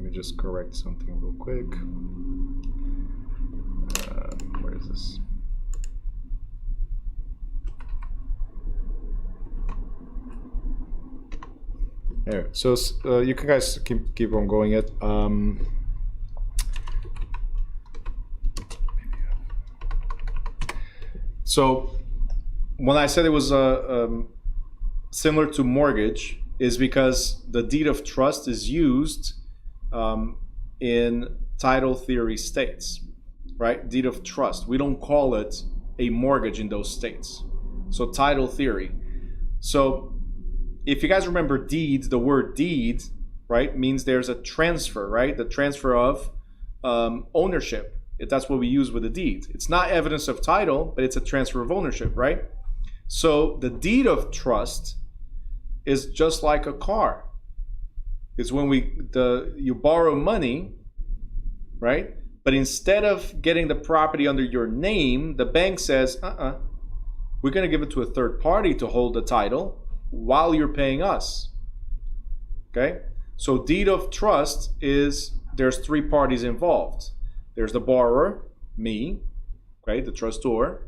me just correct something real quick. Where is this? There. So you can guys keep on going it. So when I said it was similar to mortgage, is because the deed of trust is used in title theory states, right? Deed of trust. We don't call it a mortgage in those states. So title theory. So if you guys remember deeds, the word deed, right, means there's a transfer, right? The transfer of ownership. That's what we use with a deed. It's not evidence of title, but it's a transfer of ownership, right? So the deed of trust is just like a car. It's when you borrow money, right? But instead of getting the property under your name, the bank says, we're going to give it to a third party to hold the title while you're paying us. Okay? So deed of trust is, there's three parties involved. There's the borrower, me, okay, the trustor.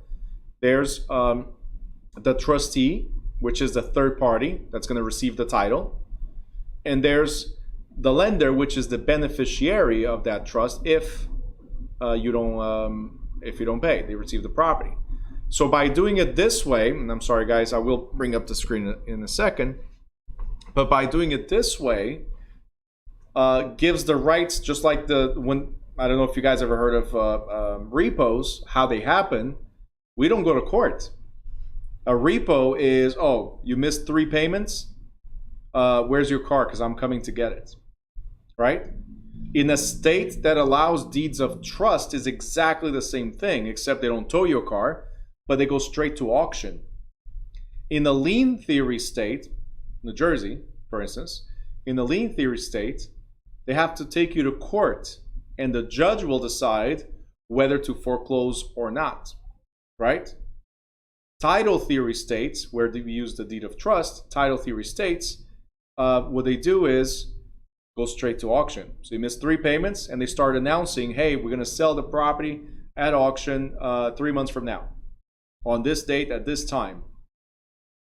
There's the trustee, which is the third party that's going to receive the title. And there's the lender, which is the beneficiary of that trust if you don't pay, they receive the property. So by doing it this way, and I'm sorry guys, I will bring up the screen in a second, but by doing it this way, gives the rights, just like I don't know if you guys ever heard of repos, how they happen. We don't go to court. A repo is, oh, you missed 3 payments, where's your car? Because I'm coming to get it, right? In a state that allows deeds of trust is exactly the same thing, except they don't tow your car, but they go straight to auction. In a lien theory state, New Jersey, for instance, in a lien theory state, they have to take you to court, and the judge will decide whether to foreclose or not, right? Title theory states, where we use the deed of trust, title theory states, what they do is go straight to auction. So you miss 3 payments, and they start announcing, hey, we're going to sell the property at auction 3 months from now, on this date at this time.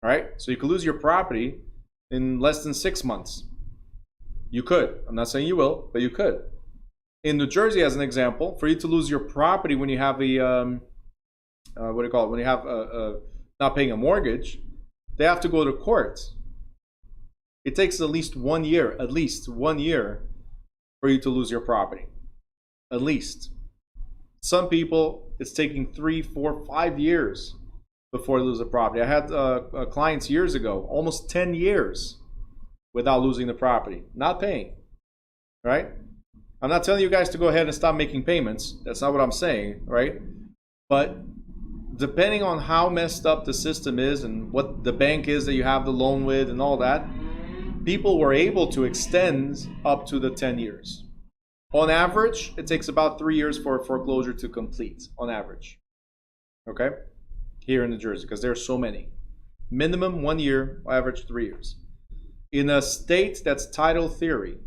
All right? So you could lose your property in less than 6 months. You could. I'm not saying you will, but you could. In New Jersey, as an example, for you to lose your property when you have a what do you call it? When you have not paying a mortgage, they have to go to court. It takes at least 1 year, for you to lose your property. At least. Some people, it's taking 3, 4, 5 years before they lose a property. I had clients years ago, almost 10 years without losing the property, not paying, right? I'm not telling you guys to go ahead and stop making payments. That's not what I'm saying, right? But depending on how messed up the system is and what the bank is that you have the loan with and all that, people were able to extend up to the 10 years. On average, it takes about 3 years for a foreclosure to complete, on average. Okay? Here in New Jersey, because there are so many. Minimum 1 year, average 3 years. In a state that's title theory,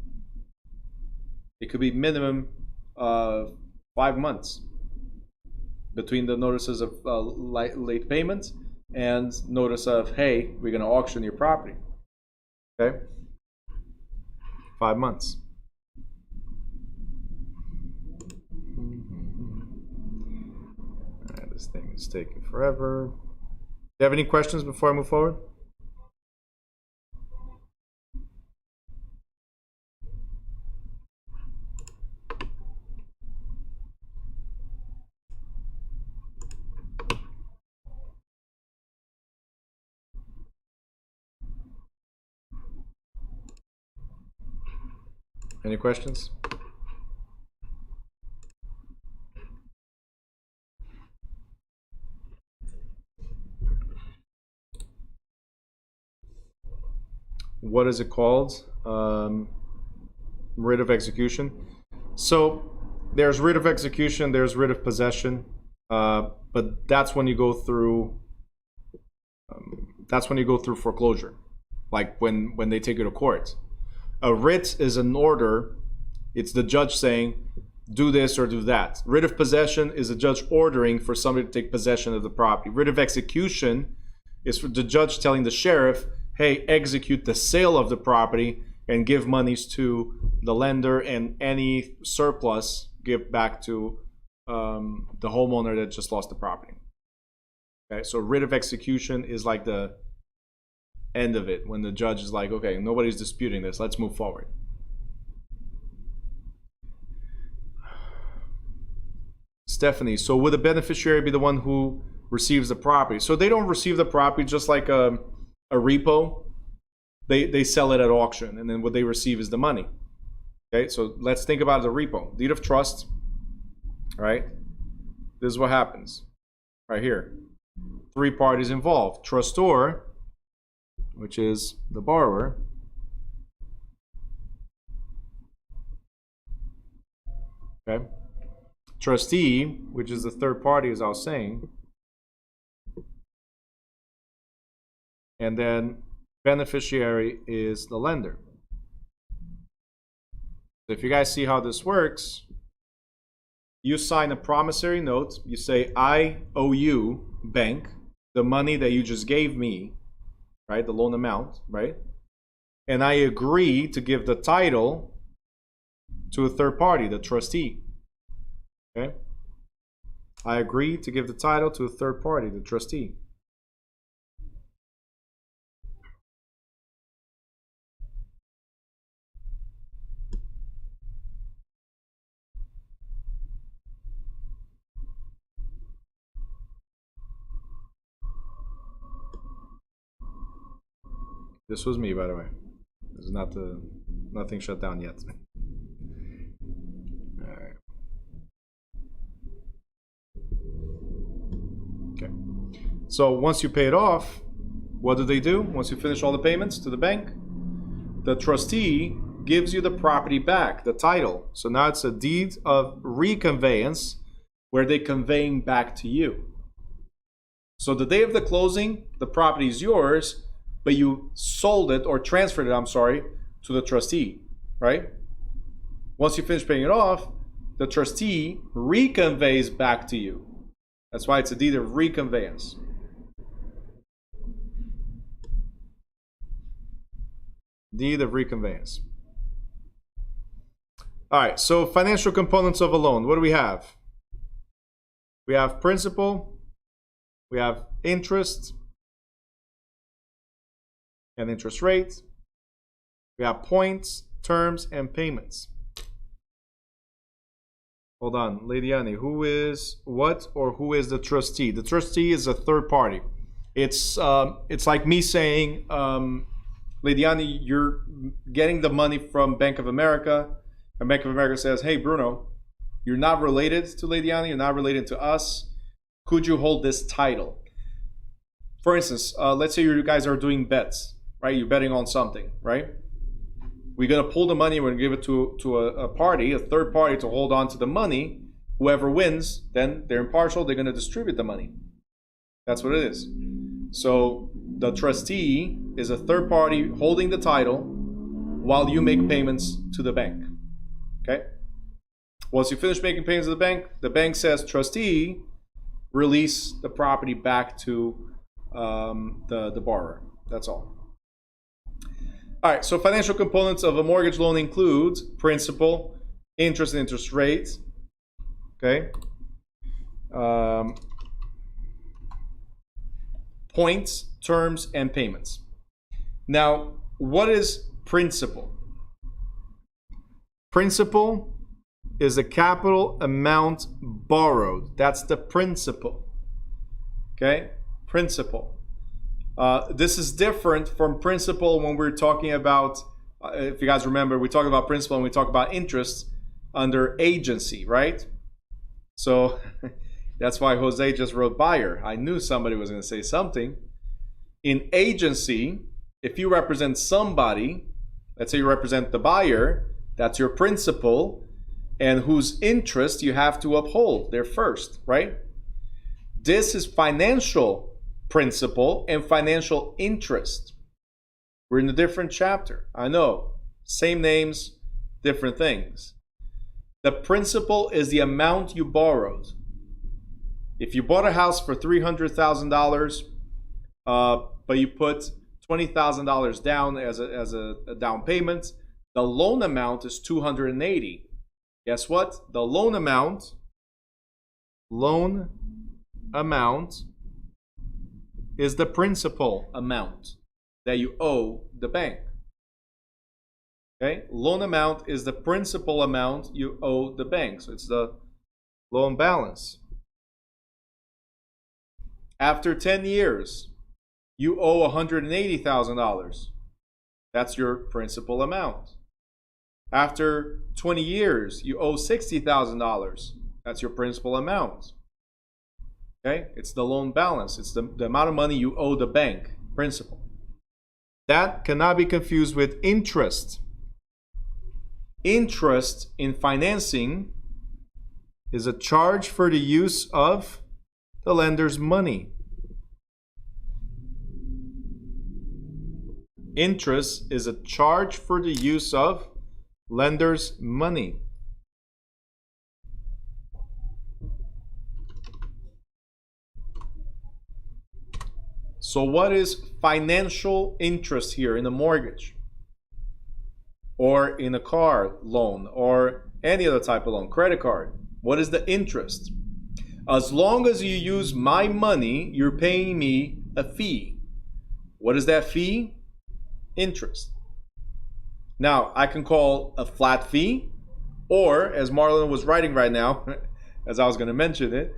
it could be minimum 5 months between the notices of late payment and notice of, hey, we're going to auction your property. Okay? 5 months. All right, this thing is taking forever. Do you have any questions before I move forward? Any questions? What is it called? Writ of execution. So there's writ of execution, there's writ of possession, but that's when you go through. That's when you go through foreclosure, like when they take you to court. A writ is an order It's the judge saying, do this or do that. Writ of possession is a judge ordering for somebody to take possession of the property. Writ of execution is for the judge telling the sheriff, hey, execute the sale of the property and give monies to the lender, and any surplus give back to the homeowner that just lost the property. Okay, so writ of execution is like the end of it, when the judge is like, okay, nobody's disputing this, let's move forward. Stephanie, so would the beneficiary be the one who receives the property? So they don't receive the property just like a repo. They sell it at auction, and then what they receive is the money. Okay, so let's think about the repo. Deed of trust, right? This is what happens right here. 3 parties involved. Trustor, which is the borrower. Okay. Trustee, which is the third party, as I was saying. And then beneficiary is the lender. So if you guys see how this works, you sign a promissory note. You say, I owe you, bank, the money that you just gave me, right? The loan amount, right? And I agree to give the title to a third party, the trustee. Okay? I agree to give the title to a third party, the trustee. This was me, by the way. This is not nothing shut down yet. All right. Okay. So once you pay it off, what do? Once you finish all the payments to the bank, the trustee gives you the property back, the title. So now it's a deed of reconveyance, where they're conveying back to you. So the day of the closing, the property is yours, but you sold it, or transferred it, I'm sorry, to the trustee, right? Once you finish paying it off, the trustee reconveys back to you. That's why it's a deed of reconveyance. Deed of reconveyance. All right, so financial components of a loan. What do we have? We have principal, we have interest and interest rate. We have points, terms, and payments. Hold on, Lady Annie, who is what, or who is the trustee? The trustee is a third party. It's like me saying, Lady Annie, you're getting the money from Bank of America, and Bank of America says, hey, Bruno, you're not related to Lady Annie, you're not related to us. Could you hold this title? For instance, let's say you guys are doing bets, right? You're betting on something, right? We're going to pull the money, we're going to give it to a party, a third party, to hold on to the money. Whoever wins, then they're impartial, they're going to distribute the money. That's what it is. So the trustee is a third party holding the title while you make payments to the bank. Okay? Once you finish making payments to the bank says, trustee, release the property back to the borrower. That's all. All right, so financial components of a mortgage loan includes principal, interest and interest rate, okay? Points, terms, and payments. Now, what is principal? Principal is the capital amount borrowed. That's the principal, okay? Principal. This is different from principal when we're talking about, if you guys remember, we talk about principal and we talk about interest under agency, right? So that's why Jose just wrote buyer. I knew somebody was going to say something. In agency, if you represent somebody, let's say you represent the buyer, that's your principal, and whose interest you have to uphold. They're first, right? This is financial principal and financial interest. We're in a different chapter. I know, same names, different things. The principal is the amount you borrowed. If you bought a house for $300,000, but you put $20,000 down as a down payment, the loan amount is $280,000. Guess what? The loan amount is the principal amount that you owe the bank. Okay? Loan amount is the principal amount you owe the bank. So it's the loan balance. After 10 years, you owe $180,000. That's your principal amount. After 20 years, you owe $60,000. That's your principal amount. Okay? It's the loan balance. It's the amount of money you owe the bank, principal. That cannot be confused with interest. Interest in financing is a charge for the use of the lender's money. Interest is a charge for the use of lender's money. So what is financial interest here in a mortgage? Or in a car loan or any other type of loan, credit card? What is the interest? As long as you use my money, you're paying me a fee. What is that fee? Interest. Now, I can call a flat fee, or as Marlon was writing right now, as I was going to mention it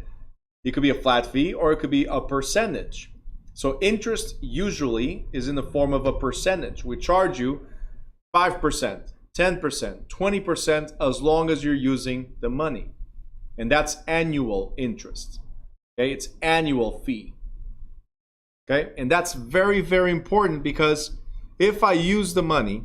could be a flat fee or it could be a percentage. So interest usually is in the form of a percentage. We charge you 5%, 10%, 20% as long as you're using the money. And that's annual interest. Okay, it's annual fee. Okay, and that's very, very important because if I use the money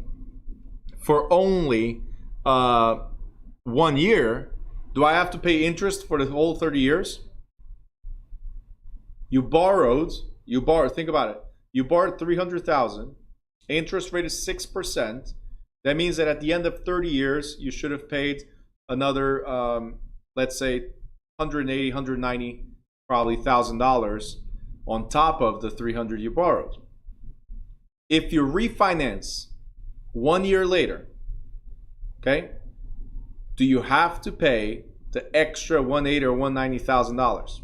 for only 1 year, do I have to pay interest for the whole 30 years? You borrowed, think about it. You borrowed $300,000, interest rate is 6%. That means that at the end of 30 years, you should have paid another, let's say, $180,000, $190,000, probably $1,000 on top of the $300,000 you borrowed. If you refinance 1 year later, okay, do you have to pay the extra $180,000 or $190,000?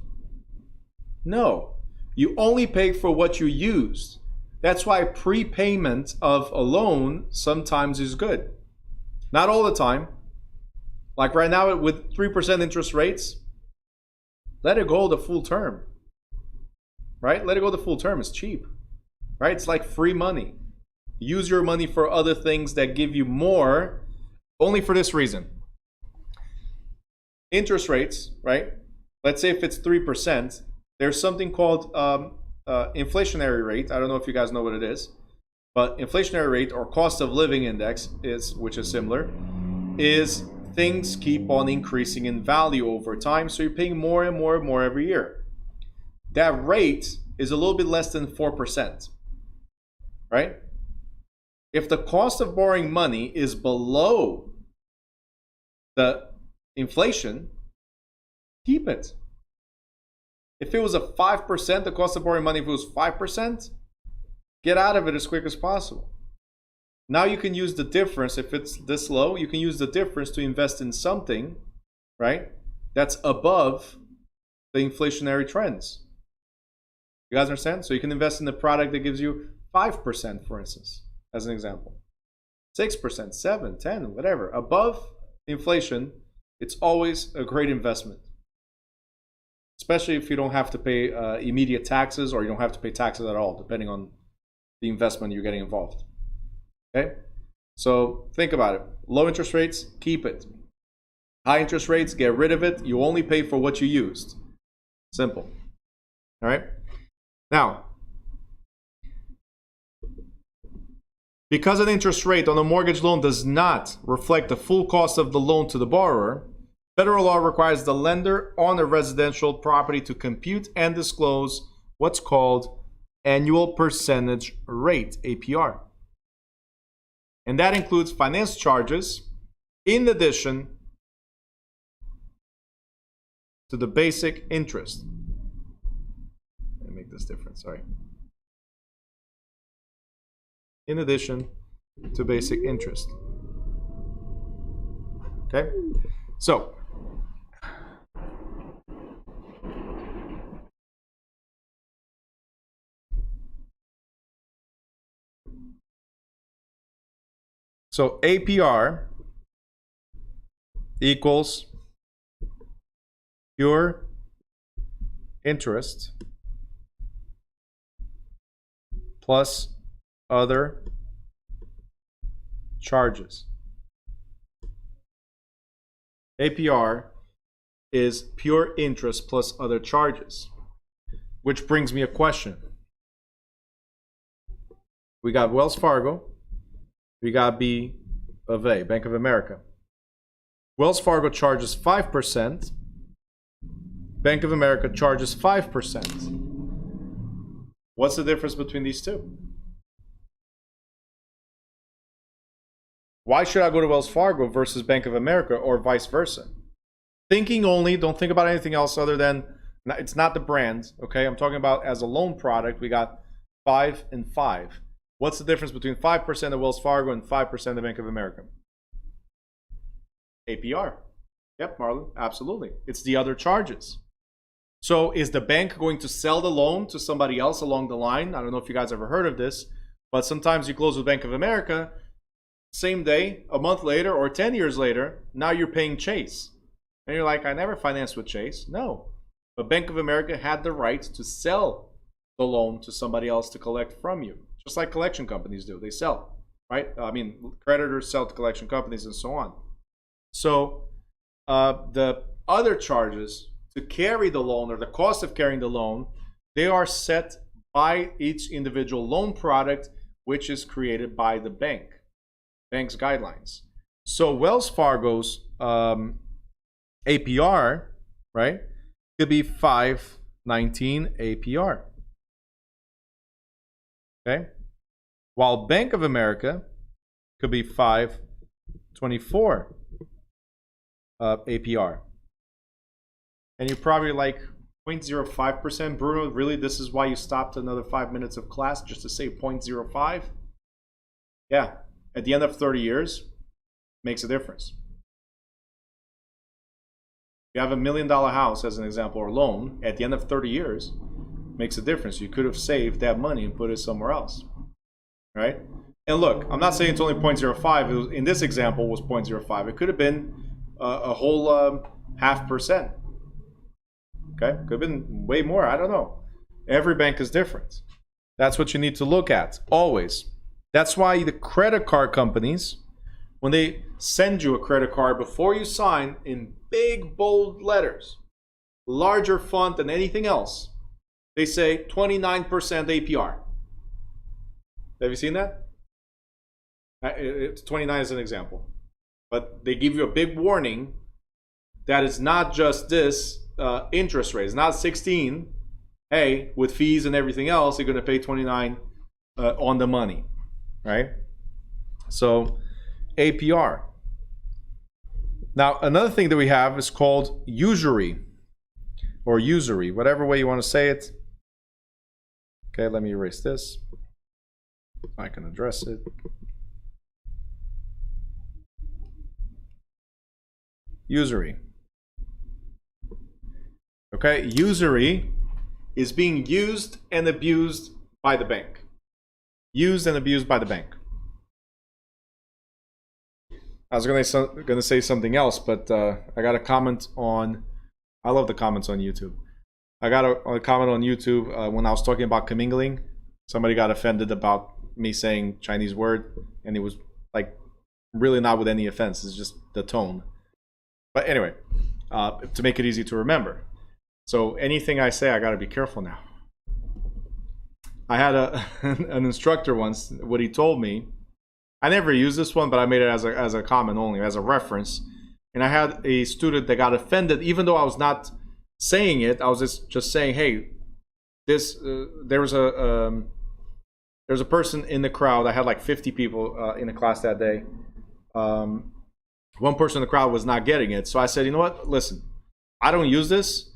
No, you only pay for what you used. That's why prepayment of a loan sometimes is good. Not all the time. Like right now with 3% interest rates, let it go the full term. Right? Let it go the full term. It's cheap. Right? It's like free money. Use your money for other things that give you more, only for this reason. Interest rates, right? Let's say if it's 3%, there's something called inflationary rate. I don't know if you guys know what it is, but inflationary rate or cost of living index which is similar, is things keep on increasing in value over time. So you're paying more and more and more every year. That rate is a little bit less than 4%, right? If the cost of borrowing money is below the inflation, keep it. If it was a 5%, the cost of borrowing money, if it was 5%, get out of it as quick as possible. Now you can use the difference. If it's this low, you can use the difference to invest in something, right, that's above the inflationary trends. You guys understand? So you can invest in a product that gives you 5%, for instance, as an example. 6%, 7, 10, whatever. Above inflation, it's always a great investment. Especially if you don't have to pay immediate taxes, or you don't have to pay taxes at all, depending on the investment you're getting involved. Okay? So think about it. Low interest rates, keep it. High interest rates, get rid of it. You only pay for what you used. Simple. All right? Now, because an interest rate on a mortgage loan does not reflect the full cost of the loan to the borrower, federal law requires the lender on a residential property to compute and disclose what's called annual percentage rate, APR. And that includes finance charges in addition to the basic interest. Let me make this different, sorry. In addition to basic interest. Okay? So, APR equals pure interest plus other charges. APR is pure interest plus other charges, which brings me a question. We got Wells Fargo, we got B of A, Bank of America. Wells Fargo charges 5%, Bank of America charges 5%. What's the difference between these two? Why should I go to Wells Fargo versus Bank of America or vice versa? Thinking only, don't think about anything else other than, it's not the brand, okay? I'm talking about as a loan product, we got 5 and 5. What's the difference between 5% of Wells Fargo and 5% of Bank of America? APR. Yep, Marlon, absolutely. It's the other charges. So is the bank going to sell the loan to somebody else along the line? I don't know if you guys ever heard of this, but sometimes you close with Bank of America, same day, a month later, or 10 years later, now you're paying Chase. And you're like, I never financed with Chase. No. But Bank of America had the right to sell the loan to somebody else to collect from you. Just like collection companies do. They sell, right? I mean, creditors sell to collection companies and so on. So the other charges to carry the loan, or the cost of carrying the loan, they are set by each individual loan product, which is created by the bank's guidelines. So Wells Fargo's APR, right, could be 5.19 APR. Okay? While Bank of America could be 5.24 APR. And you're probably like 0.05%, Bruno, really this is why you stopped another 5 minutes of class just to say 0.05? Yeah, at the end of 30 years, makes a difference. You have $1 million house as an example, or loan, at the end of 30 years, makes a difference. You could have saved that money and put it somewhere else, right? And look, I'm not saying it's only 0.05. It was, in this example, was 0.05. It could have been a whole 0.5%. Okay, could have been way more. I don't know. Every bank is different. That's what you need to look at always. That's why the credit card companies, when they send you a credit card before you sign, in big bold letters, larger font than anything else, they say 29% APR. Have you seen that? It's 29 as an example. But they give you a big warning that it's not just this interest rate. It's not 16. Hey, with fees and everything else, you're going to pay 29 on the money, right? So APR. Now, another thing that we have is called usury, or usury, whatever way you want to say it. Okay, let me erase this. I can address it. Usury. Okay, usury is being used and abused by the bank. Used and abused by the bank. I was going to say something else, but I got a comment on, I love the comments on YouTube. I got a comment on YouTube when I was talking about commingling. Somebody got offended about me saying Chinese word, and it was like really not with any offense. It's just the tone. But anyway, to make it easy to remember. So anything I say, I got to be careful now. I had an instructor once, what he told me, I never used this one, but I made it as a comment only, as a reference. And I had a student that got offended, even though I was not saying it. I was just saying, hey, this there was a person in the crowd. I had like 50 people in the class that day. One person in the crowd was not getting it. So I said, you know what? Listen, I don't use this,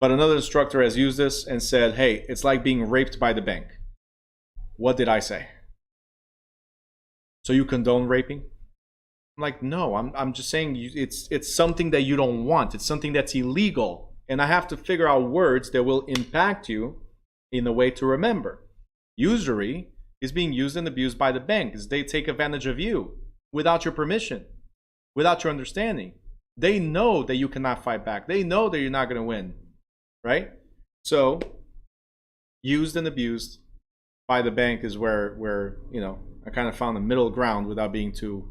but another instructor has used this and said, hey, it's like being raped by the bank. What did I say? So you condone raping? I'm like, no, I'm just saying it's something that you don't want. It's something that's illegal. And I have to figure out words that will impact you in a way to remember. Usury is being used and abused by the banks. They take advantage of you without your permission, without your understanding. They know that you cannot fight back. They know that you're not going to win, right? So used and abused by the bank is where you know, I kind of found a middle ground without being too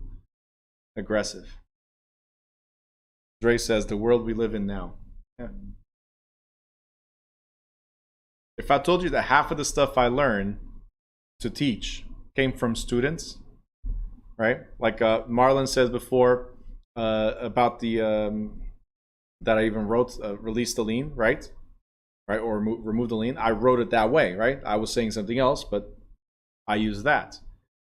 aggressive. Dre says, the world we live in now. Yeah. If I told you that half of the stuff I learned to teach came from students, right? Like Marlon says before about the that I even wrote, release the lien, right? Right, or remove the lien. I wrote it that way, right? I was saying something else, but I use that.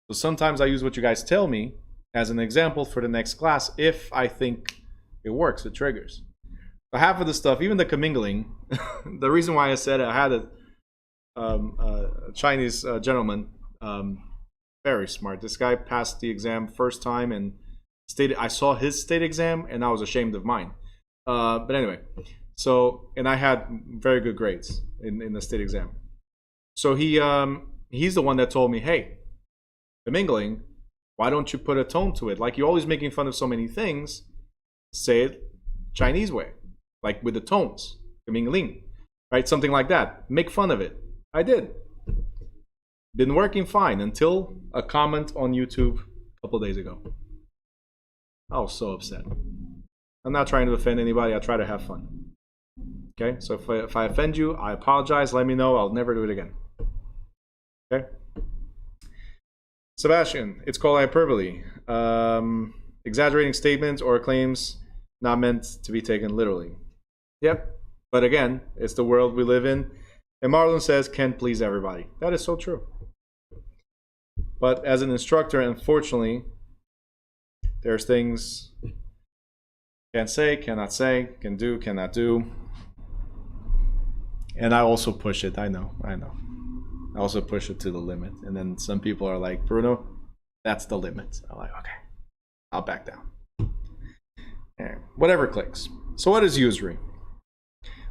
So sometimes I use what you guys tell me as an example for the next class if I think it works, it triggers. So half of the stuff, even the commingling, the reason why I said it, I had a Chinese gentleman, very smart. This guy passed the exam first time and I saw his state exam and I was ashamed of mine. But anyway, so, and I had very good grades in the state exam. So he's the one that told me, hey, commingling, why don't you put a tone to it? Like, you're always making fun of so many things, say it Chinese way, like with the tones, commingling, right? Something like that. Make fun of it. I did. Been working fine until a comment on YouTube a couple days ago. I was so upset. I'm not trying to offend anybody. I try to have fun. Okay, so if I offend you, I apologize. Let me know. I'll never do it again. Okay. Sebastian, it's called hyperbole. Exaggerating statements or claims not meant to be taken literally. Yep. But again, it's the world we live in. And Marlon says, can't please everybody. That is so true. But as an instructor, unfortunately, there's things can't say, cannot say, can do, cannot do. And I also push it. I know. I also push it to the limit. And then some people are like, Bruno, that's the limit. I'm like, okay, I'll back down. Right. Whatever clicks. So what is usury?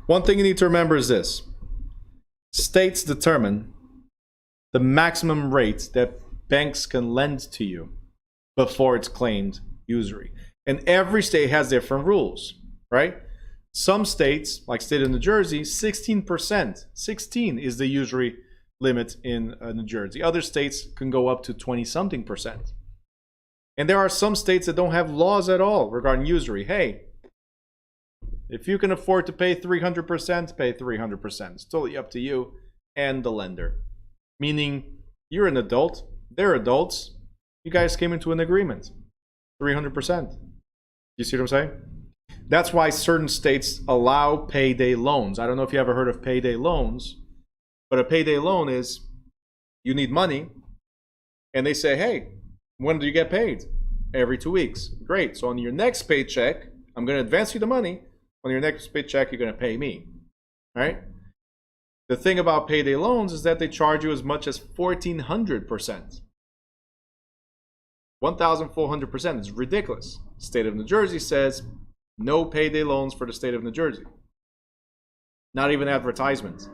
One thing you need to remember is this. States determine the maximum rate that banks can lend to you before it's claimed usury. And every state has different rules, right? Some states, like state of New Jersey, 16%. 16 is the usury limit in New Jersey. Other states can go up to 20-something%. And there are some states that don't have laws at all regarding usury. Hey, if you can afford to pay 300%, pay 300%. It's totally up to you and the lender. Meaning, you're an adult, they're adults. You guys came into an agreement. 300%. You see what I'm saying? That's why certain states allow payday loans. I don't know if you ever heard of payday loans, but a payday loan is you need money, and they say, hey, when do you get paid? Every 2 weeks. Great. So on your next paycheck, I'm going to advance you the money. On your next paycheck, you're going to pay me. All right? The thing about payday loans is that they charge you as much as 1,400%. 1,400% is ridiculous. State of New Jersey says no payday loans for the state of New Jersey. Not even advertisements.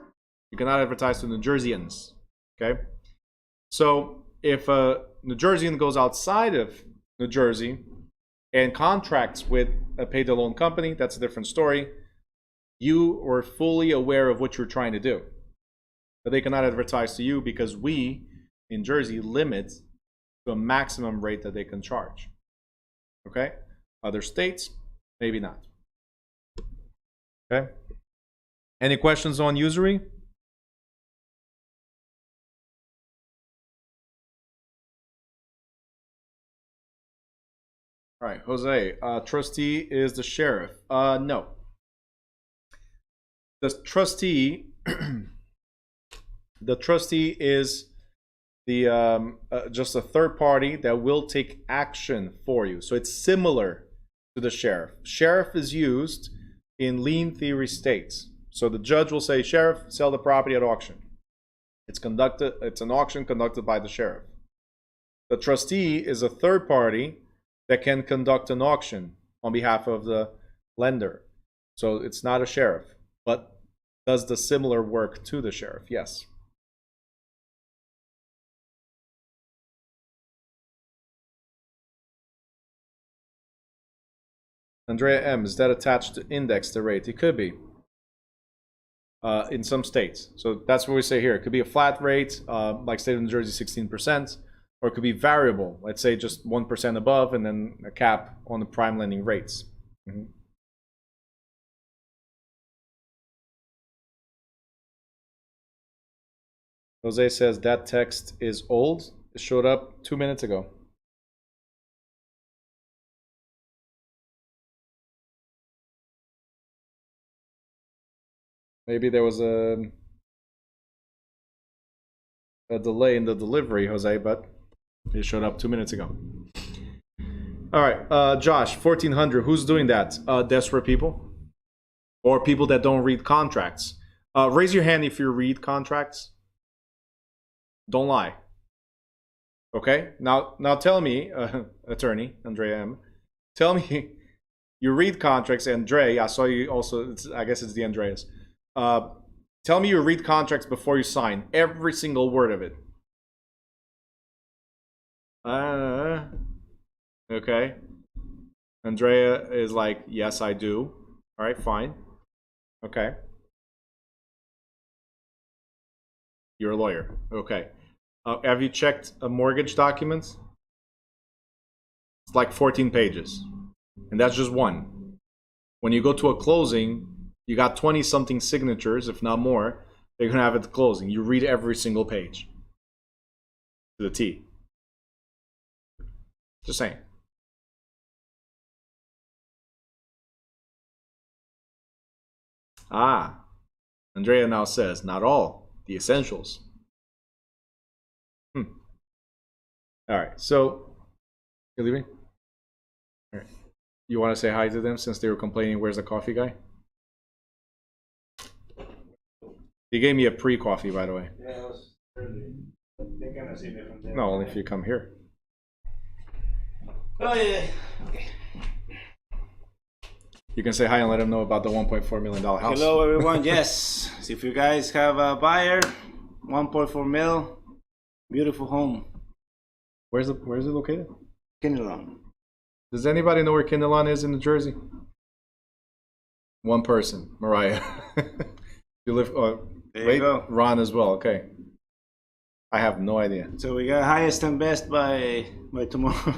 You cannot advertise to New Jerseyans. Okay? So if a New Jerseyan goes outside of New Jersey and contracts with a payday loan company, that's a different story. You are fully aware of what you're trying to do. But they cannot advertise to you because we, in Jersey, limit to a maximum rate that they can charge. Okay? Other states, maybe not. Okay? Any questions on usury? All right, Jose, trustee is the sheriff. No. The trustee, the trustee is the just a third party that will take action for you. So it's similar to the sheriff. Sheriff is used in lien theory states. So the judge will say, sheriff, sell the property at auction. It's an auction conducted by the sheriff. The trustee is a third party that can conduct an auction on behalf of the lender. So it's not a sheriff, but does the similar work to the sheriff, yes. Andrea M, is that attached to index the rate? It could be. In some states. So that's what we say here. It could be a flat rate, like state of New Jersey, 16%, or it could be variable. Let's say just 1% above and then a cap on the prime lending rates. Mm-hmm. Jose says that text is old. It showed up 2 minutes ago. Maybe there was a delay in the delivery, Jose, but it showed up 2 minutes ago. All right, Josh, 1400. Who's doing that? Desperate people or people that don't read contracts. Raise your hand if you read contracts. Don't lie. Okay. Now tell me, attorney Andrea M. Tell me, you read contracts. Andre, I saw you also. I guess it's the Andreas. Tell me you read contracts before you sign every single word of it. Okay. Andrea is like, yes, I do. All right, fine. Okay. You're a lawyer. Okay. Have you checked a mortgage document? It's like 14 pages. And that's just one. When you go to a closing, you got 20-something signatures, if not more. They're going to have at the closing. You read every single page. To the T. Just saying. Andrea now says, not all. The essentials. All right, so you're leaving? All right. You want to say hi to them since they were complaining, where's the coffee guy? He gave me a pre-coffee, by the way. Yeah, it was early. They cannot see me from there. No, only if you come here. Oh, yeah. Okay. You can say hi and let them know about the $1.4 million house. Hello, everyone. Yes. So if you guys have a buyer, 1.4 mil, beautiful home. Where is it located? Kinnelon. Does anybody know where Kinnelon is in New Jersey? One person, Mariah. You live. There you go. Ron as well. Okay. I have no idea. So we got highest and best by tomorrow.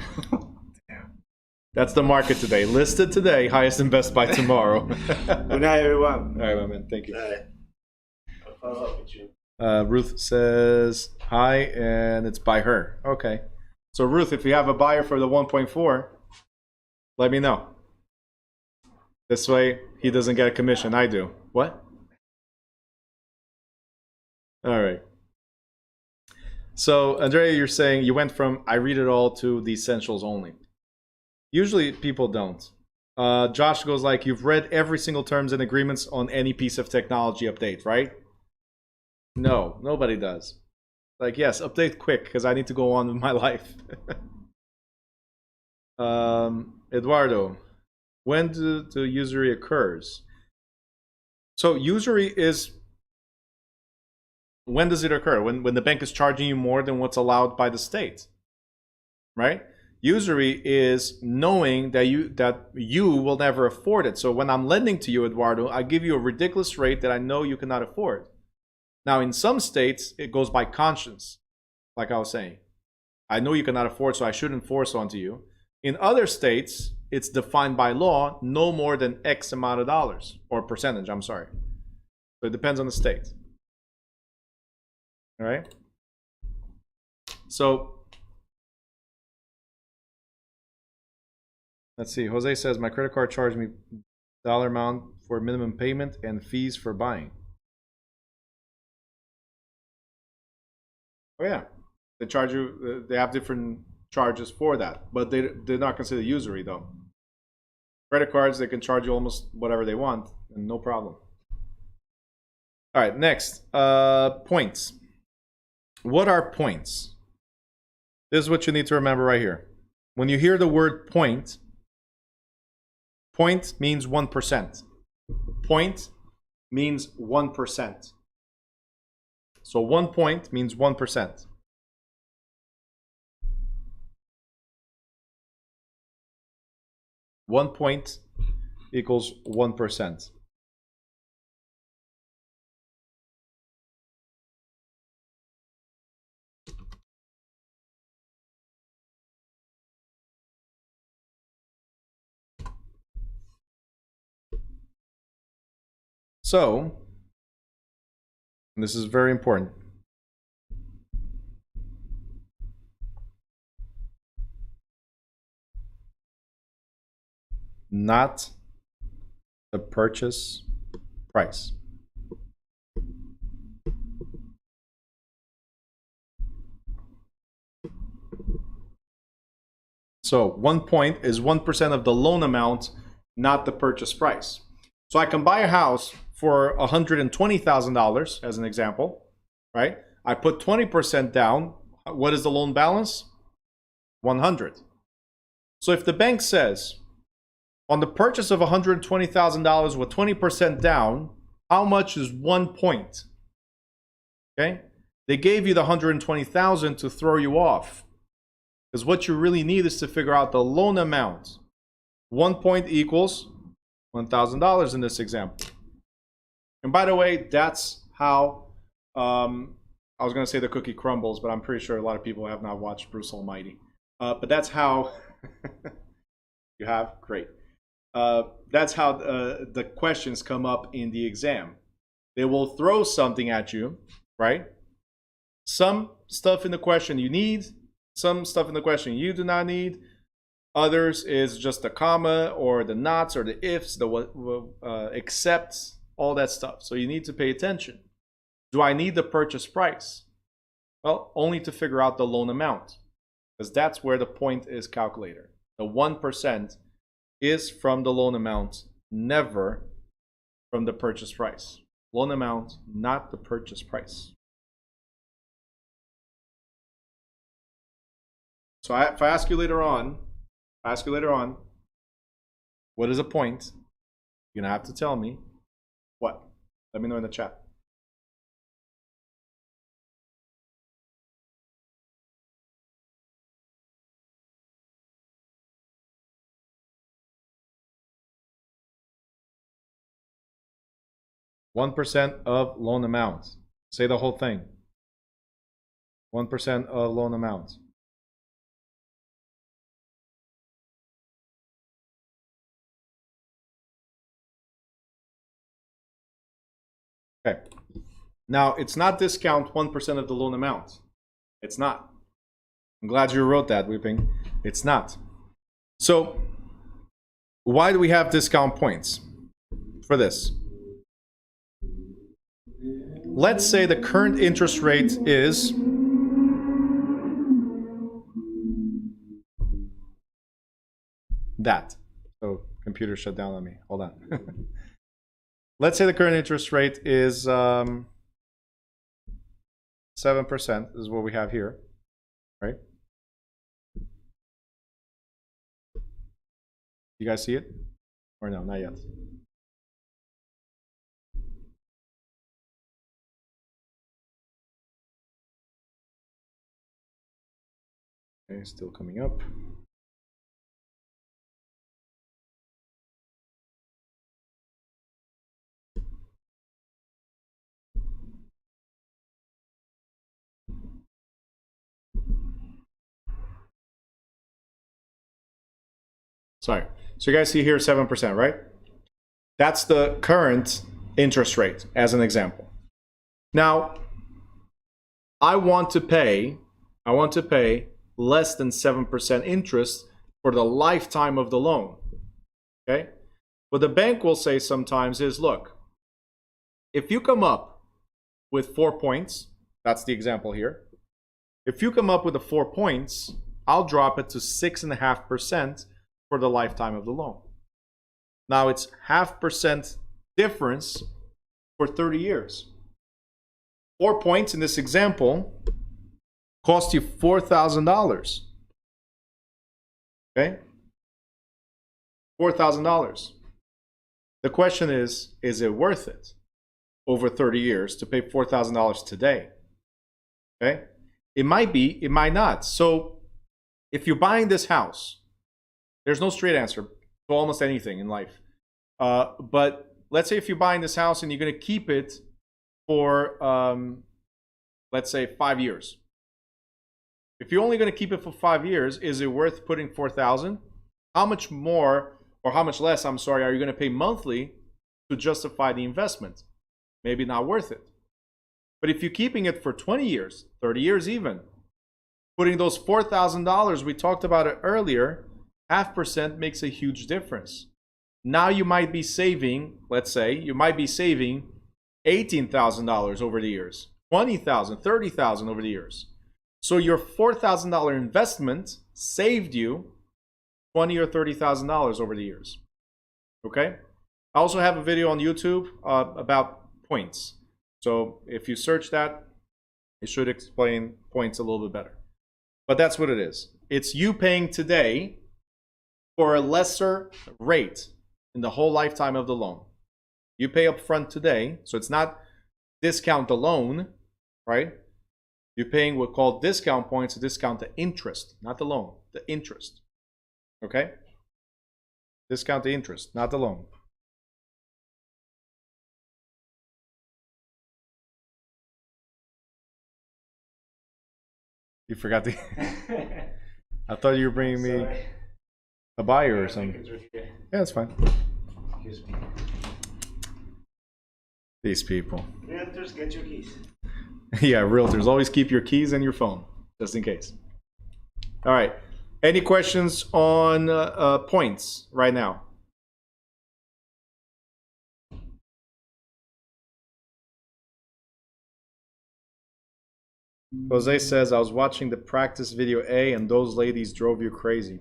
That's the market today. Listed today, highest and best by tomorrow. Good night, everyone. All right, my man. Thank you. I'll follow up with you. Ruth says hi, and it's by her. Okay. So Ruth, if you have a buyer for the 1.4, let me know. This way, he doesn't get a commission. I do. What? All right. So, Andrea, you're saying you went from I read it all to the essentials only. Usually, people don't. Josh goes like, you've read every single terms and agreements on any piece of technology update, right? No, nobody does. Like, yes, update quick because I need to go on with my life. Eduardo, when the usury occurs? So usury is, when does it occur? When the bank is charging you more than what's allowed by the state, right? Usury is knowing that you will never afford it. So when I'm lending to you, Eduardo, I give you a ridiculous rate that I know you cannot afford. Now, in some states, it goes by conscience, like I was saying. I know you cannot afford, so I shouldn't force onto you. In other states, it's defined by law, no more than X amount of dollars, or percentage, I'm sorry. So it depends on the state. All right? So, let's see. Jose says, my credit card charged me dollar amount for minimum payment and fees for buying. Oh, yeah. They charge you, they have different charges for that, but they're not considered usury, though. Credit cards, they can charge you almost whatever they want, and no problem. All right, next, points. What are points? This is what you need to remember right here. When you hear the word point, point means 1%. Point means 1%. So 1 point means 1%. One point equals 1%. So, and this is very important. Not the purchase price. So 1 point is 1% of the loan amount, not the purchase price. So I can buy a house for $120,000 as an example, right? I put 20% down. What is the loan balance? 100. So if the bank says, on the purchase of $120,000 with 20% down, how much is 1 point? Okay? They gave you the $120,000 to throw you off. Because what you really need is to figure out the loan amount. 1 point equals $1,000 in this example. And by the way, that's how, I was going to say the cookie crumbles, but I'm pretty sure a lot of people have not watched Bruce Almighty. But that's how, you have? Great. That's how the questions come up in the exam. They will throw something at you, right? Some stuff in the question you need, some stuff in the question you do not need. Others is just the comma or the nots or the ifs, the excepts, all that stuff. So you need to pay attention. Do I need the purchase price? Well, only to figure out the loan amount, because that's where the point is calculated. The 1% is from the loan amount, never from the purchase price. Loan amount, not the purchase price. So if I ask you later on, what is a point? You're gonna have to tell me what. Let me know in the chat. $1 of loan amount. Say the whole thing. 1% of loan amount. Okay. Now, it's not discount 1% of the loan amount. It's not. I'm glad you wrote that, Weeping. It's not. So, why do we have discount points for this? Let's say the current interest rate is that. So, computer shut down on me. Hold on. Let's say the current interest rate is 7%. This is what we have here, right? You guys see it? Or no, not yet. Okay, still coming up. Sorry. So you guys see here 7%, right? That's the current interest rate as an example. Now, I want to pay less than 7% interest for the lifetime of the loan. Okay? What the bank will say sometimes is, look, if you come up with 4 points, that's the example here. If you come up with the 4 points, I'll drop it to 6.5% for the lifetime of the loan. Now it's 0.5% difference for 30 years. 4 points in this example cost you $4,000. Okay? $4,000. The question is it worth it over 30 years to pay $4,000 today? Okay? It might be, it might not. So if you're buying this house, there's no straight answer to almost anything in life. But let's say if you're buying this house and you're going to keep it for, let's say, 5 years. If you're only going to keep it for 5 years, is it worth putting $4,000? How much more, or how much less, I'm sorry, are you going to pay monthly to justify the investment? Maybe not worth it. But if you're keeping it for 20 years, 30 years even, putting those $4,000, we talked about it earlier, 0.5% makes a huge difference. Now you might be saving, let's say, you might be saving $18,000 over the years, $20,000, $30,000 over the years. So your $4,000 investment saved you $20,000 or $30,000 over the years. Okay? I also have a video on YouTube about points. So if you search that, it should explain points a little bit better. But that's what it is. It's you paying today for a lesser rate in the whole lifetime of the loan. You pay up front today, so it's not discount the loan, right? You're paying what's called discount points to discount the interest, not the loan, the interest. Okay? Discount the interest, not the loan. You forgot the... I thought you were bringing me a buyer or something. Yeah, that's fine. Excuse me. These people. Realtors, get your keys. Yeah, realtors, always keep your keys and your phone, just in case. All right. Any questions on points right now? Jose says, I was watching the practice video A and those ladies drove you crazy.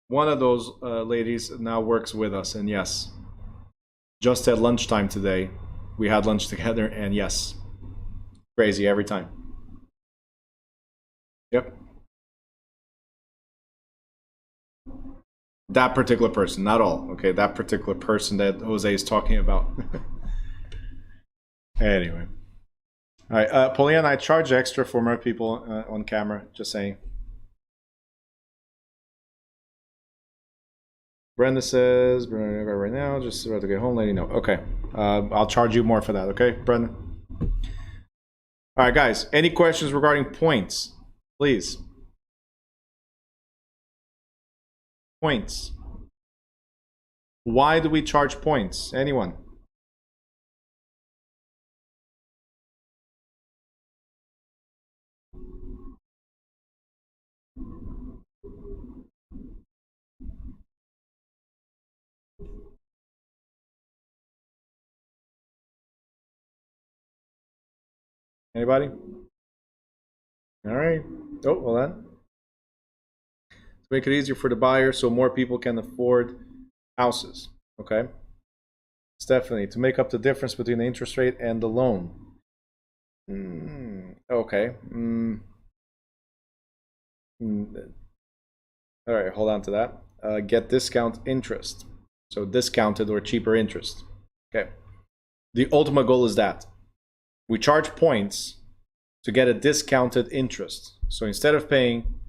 One of those ladies now works with us, and yes, just at lunchtime today, we had lunch together, and yes, crazy every time. Yep. That particular person, not all, okay? That particular person that Jose is talking about. Anyway. All right, Poliana, I charge extra for more people on camera, just saying. Brenda says, Brenda, right now, just about to get home, let you know. Okay, I'll charge you more for that, okay, Brenda? All right, guys, any questions regarding points, please? Points. Why do we charge points? Anyone? Anybody? All right. Oh, hold on. To make it easier for the buyer so more people can afford houses. Okay. Stephanie, to make up the difference between the interest rate and the loan. Okay. All right, hold on to that. Get discount interest. So discounted or cheaper interest. Okay. The ultimate goal is that we charge points to get a discounted interest. So instead of paying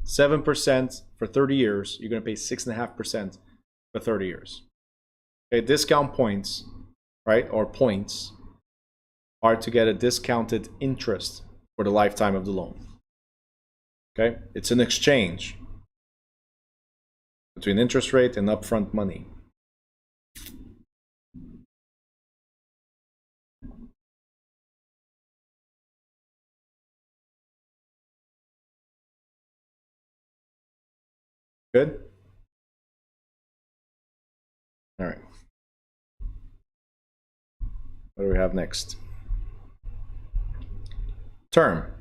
7% for 30 years, you're going to pay 6.5% for 30 years. Okay, discount points, right, or points, are to get a discounted interest for the lifetime of the loan. Okay, it's an exchange between interest rate and upfront money. Good? All right. What do we have next? Term.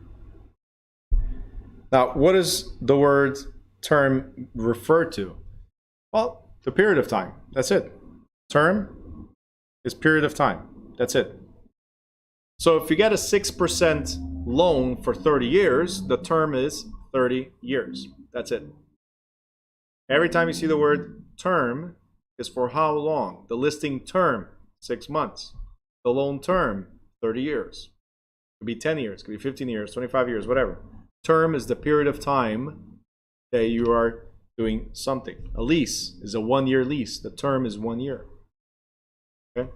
Now, what does the word term refer to? Well, the period of time. That's it. Term is period of time. That's it. So if you get a 6% loan for 30 years, the term is 30 years. That's it. Every time you see the word term, is for how long? The listing term, 6 months. The loan term, 30 years. It could be 10 years, it could be 15 years, 25 years, whatever. Term is the period of time that you are doing something. A lease is a 1-year lease. The term is 1 year. Okay?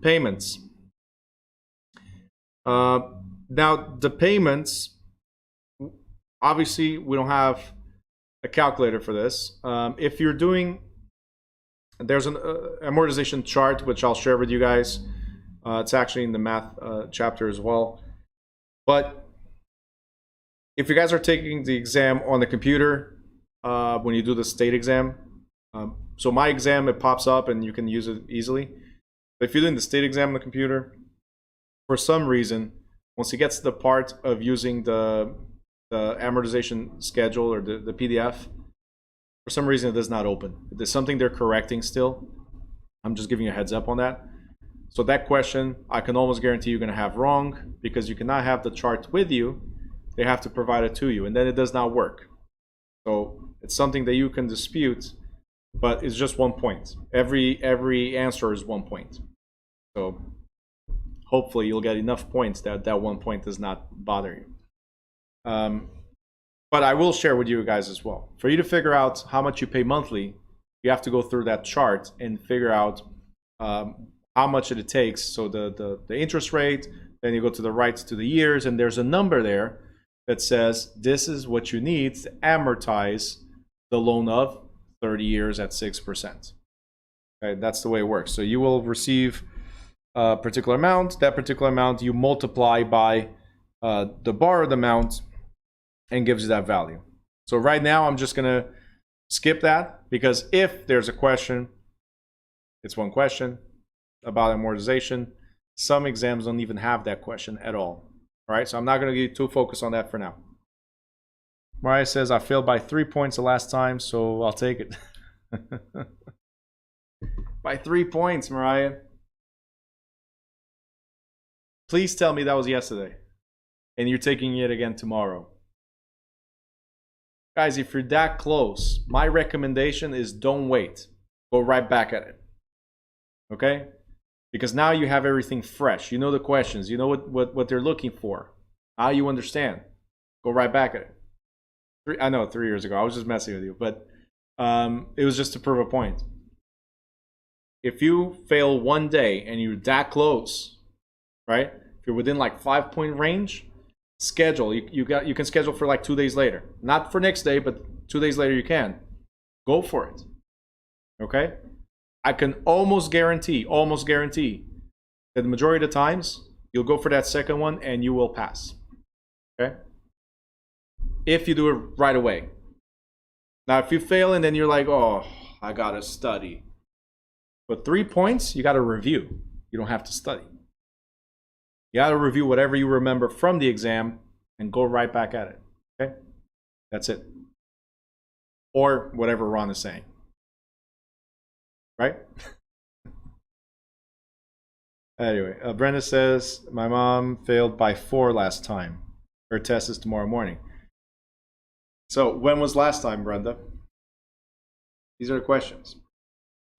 Payments. Now, the payments, obviously, we don't have a calculator for this. If you're doing, there's an amortization chart, which I'll share with you guys. It's actually in the math chapter as well. But if you guys are taking the exam on the computer, when you do the state exam, so my exam, it pops up and you can use it easily. But if you're doing the state exam on the computer, for some reason, once it gets to the part of using the amortization schedule or the PDF, for some reason it does not open. If there's something they're correcting still, I'm just giving you a heads up on that. So that question, I can almost guarantee you're going to have wrong, because you cannot have the chart with you. They have to provide it to you, and then it does not work. So it's something that you can dispute, but it's just 1 point. Every answer is 1 point. So hopefully you'll get enough points that 1 point does not bother you. But I will share with you guys as well. For you to figure out how much you pay monthly, you have to go through that chart and figure out how much it takes. So the interest rate, then you go to the right to the years, and there's a number there that says this is what you need to amortize the loan of 30 years at 6%. Okay, that's the way it works. So you will receive a particular amount. That particular amount you multiply by the borrowed amount, and gives you that value. So right now I'm just gonna skip that, because if there's a question, it's one question about amortization. Some exams don't even have that question at all. All right, so I'm not gonna get too focused on that for now. Mariah says, I failed by 3 points the last time, so I'll take it. By 3 points, Mariah. Please tell me that was yesterday and you're taking it again tomorrow. Guys, if you're that close, my recommendation is don't wait. Go right back at it. Okay? Because now you have everything fresh. You know the questions. You know what they're looking for. Now you understand. Go right back at it. I know 3 years ago. I was just messing with you. But it was just to prove a point. If you fail one day and you're that close, right? If you're within like 5-point range, schedule. You can schedule for like 2 days later. Not for next day, but 2 days later you can. Go for it. Okay? I can almost guarantee that the majority of the times you'll go for that second one and you will pass. Okay? If you do it right away. Now, if you fail and then you're like, oh, I gotta study. But 3 points, you gotta review. You don't have to study. You gotta review whatever you remember from the exam and go right back at it. Okay? That's it. Or whatever Ron is saying. Right? Anyway, Brenda says, my mom failed by 4 last time. Her test is tomorrow morning. So, when was last time, Brenda? These are the questions.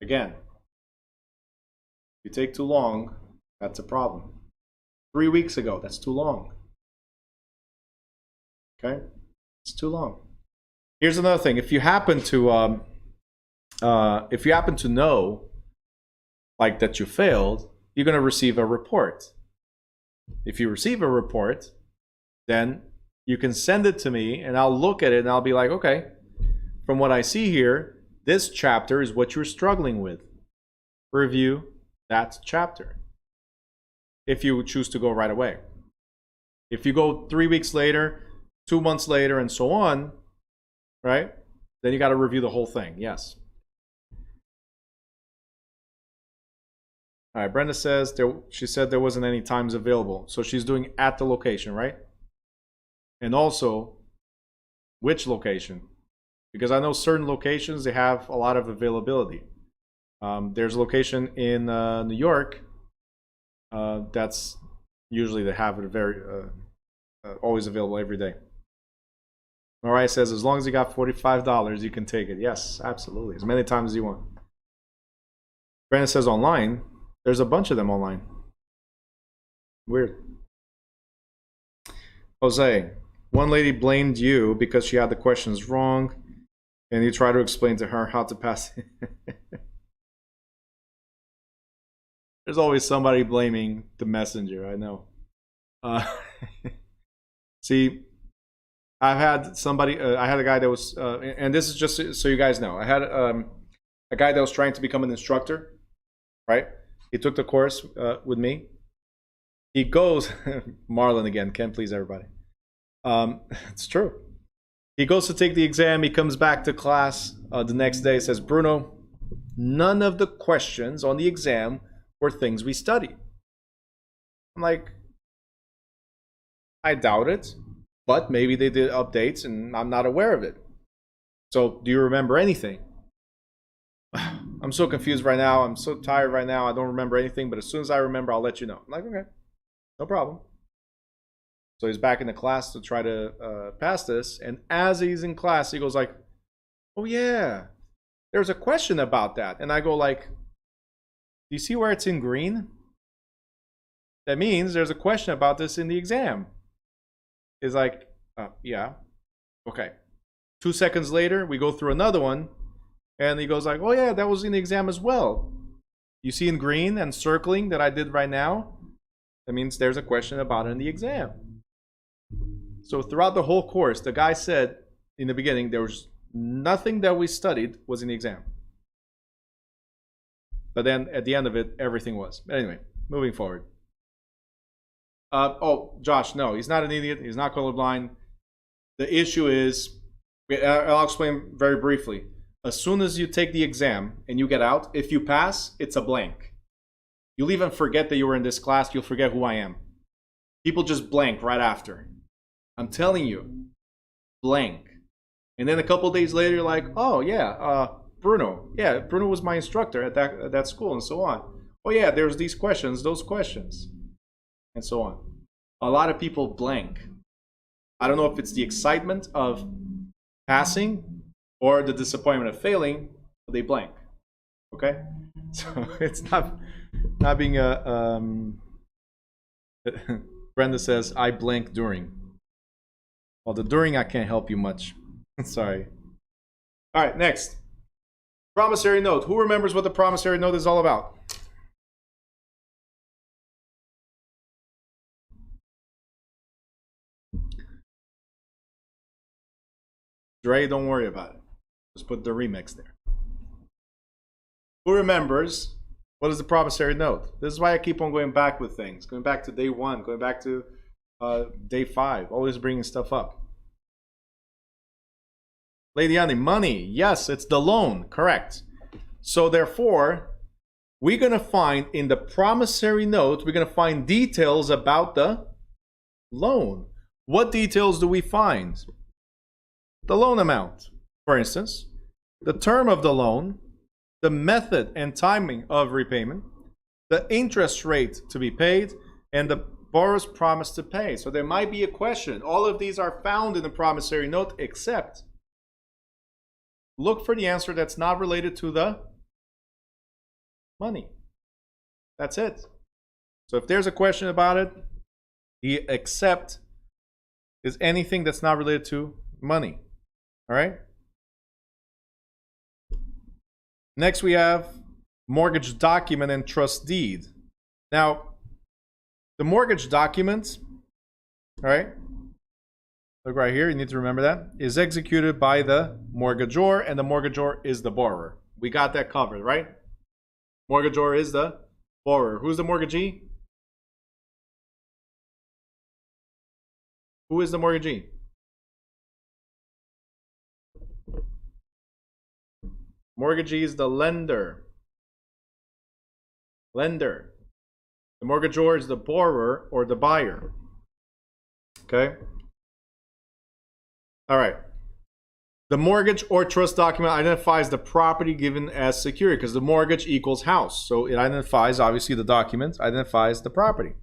Again, if you take too long, that's a problem. 3 weeks ago, that's too long. Okay? It's too long. Here's another thing. If you happen to know, like, that you failed, you're going to receive a report. If you receive a report, then you can send it to me and I'll look at it and I'll be like, okay, from what I see here, this chapter is what you're struggling with. Review that chapter. If you choose to go right away. If you go 3 weeks later, 2 months later, and so on, right? Then you got to review the whole thing. Yes. All right, Brenda says she said there wasn't any times available. So she's doing at the location, right? And also, which location, because I know certain locations, they have a lot of availability. There's a location in New York that's usually they have it very always available every day. Mariah says, as long as you got $45, you can take it. Yes, absolutely. As many times as you want. Brandon says online. There's a bunch of them online. Weird. Jose, one lady blamed you because she had the questions wrong, and you try to explain to her how to pass it. There's always somebody blaming the messenger, I know. See, I've had somebody, I had a guy that was, and this is just so you guys know, I had a guy that was trying to become an instructor, right? He took the course with me. He goes, Marlon again, can't please everybody. It's true. He goes to take the exam. He comes back to class the next day, says, Bruno, none of the questions on the exam were things we studied. I'm like, I doubt it, but maybe they did updates and I'm not aware of it. So do you remember anything? I'm so confused right now. I'm so tired right now. I don't remember anything, but as soon as I remember, I'll let you know. I'm like, okay, no problem. So he's back in the class to try to pass this. And as he's in class, he goes like, oh yeah, there's a question about that. And I go like, do you see where it's in green? That means there's a question about this in the exam. He's like, yeah, okay. 2 seconds later, we go through another one. And he goes like, oh yeah, that was in the exam as well. You see in green and circling that I did right now? That means there's a question about it in the exam. So throughout the whole course, the guy said in the beginning, there was nothing that we studied was in the exam. But then at the end of it, everything was. But anyway, moving forward. Oh, Josh, no, he's not an idiot. He's not colorblind. The issue is, I'll explain very briefly. As soon as you take the exam and you get out, if you pass, it's a blank. You'll even forget that you were in this class. You'll forget who I am. People just blank right after. I'm telling you, blank. And then a couple days later, you're like, oh yeah, Bruno. Yeah, Bruno was my instructor at that school and so on. Oh yeah, there's these questions, those questions, and so on. A lot of people blank. I don't know if it's the excitement of passing or the disappointment of failing, but they blank. Okay? So it's not being a... Brenda says, I blank during. Well, the during I can't help you much. Sorry. All right, next. Promissory note. Who remembers what the promissory note is all about? Dre, don't worry about it. Just put the remix there. Who remembers what is the promissory note? This is why I keep on going back with things. Going back to day 1, going back to day 5. Always bringing stuff up. Lady Annie, money. Yes, it's the loan. Correct. So therefore, we're going to find in the promissory note, we're going to find details about the loan. What details do we find? The loan amount, for instance, the term of the loan, the method and timing of repayment, the interest rate to be paid, and the borrower's promise to pay. So there might be a question. All of these are found in the promissory note, except look for the answer that's not related to the money. That's it. So if there's a question about it, the except is anything that's not related to money. All right? Next we have mortgage document and trust deed. Now, the mortgage document, all right, look right here, you need to remember that, is executed by the mortgagor, and the mortgagor is the borrower. We got that covered, right? Mortgagor is the borrower. Who's the mortgagee? Who is the mortgagee? Mortgagee is the lender. Lender. The mortgagor is the borrower or the buyer. Okay? All right. The mortgage or trust document identifies the property given as security because the mortgage equals house. So it identifies, obviously, the document identifies the property.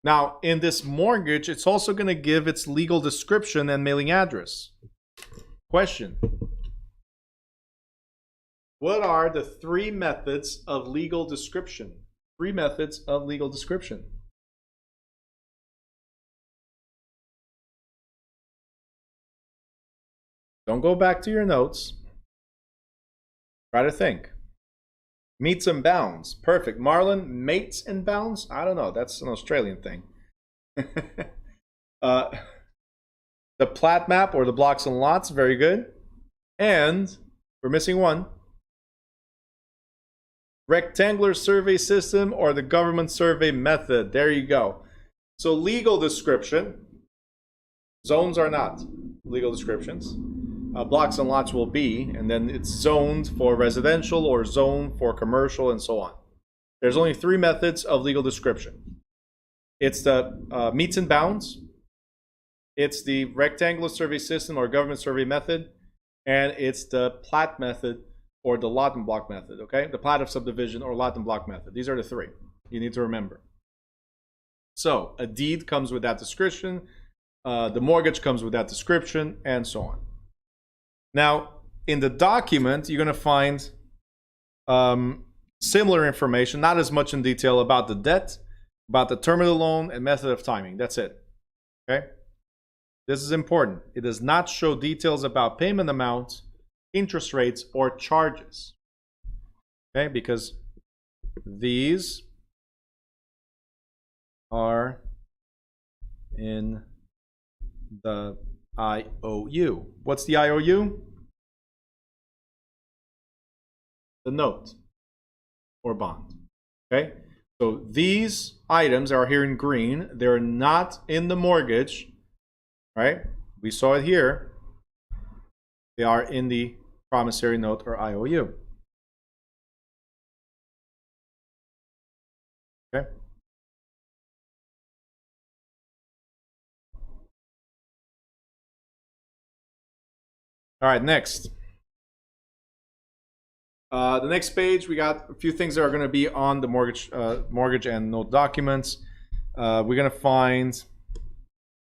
Now, in this mortgage, it's also going to give its legal description and mailing address. Question. What are the 3 methods of legal description? 3 methods of legal description. Don't go back to your notes. Try to think. Meets and bounds. Perfect. Marlon, mates and bounds? I don't know. That's an Australian thing. The plat map or the blocks and lots. Very good. And we're missing one. Rectangular survey system or the government survey method. There you go. So legal description. Zones are not legal descriptions. Blocks and lots will be, and then it's zoned for residential or zoned for commercial and so on. There's only 3 methods of legal description. It's the meets and bounds, it's the rectangular survey system or government survey method, and it's the plat method or the lot and block method, okay? The plat of subdivision or lot and block method. These are the 3 you need to remember. So a deed comes with that description, the mortgage comes with that description, and so on. Now, in the document, you're going to find similar information, not as much in detail about the debt, about the term of the loan, and method of timing. That's it. Okay? This is important. It does not show details about payment amounts, interest rates, or charges. Okay? Because these are in the IOU. What's the IOU? The note or bond. Okay? So these items are here in green. They're not in the mortgage, right? We saw it here. They are in the promissory note or IOU. Okay? All right, next. The next page, we got a few things that are going to be on the mortgage and note documents. We're going to find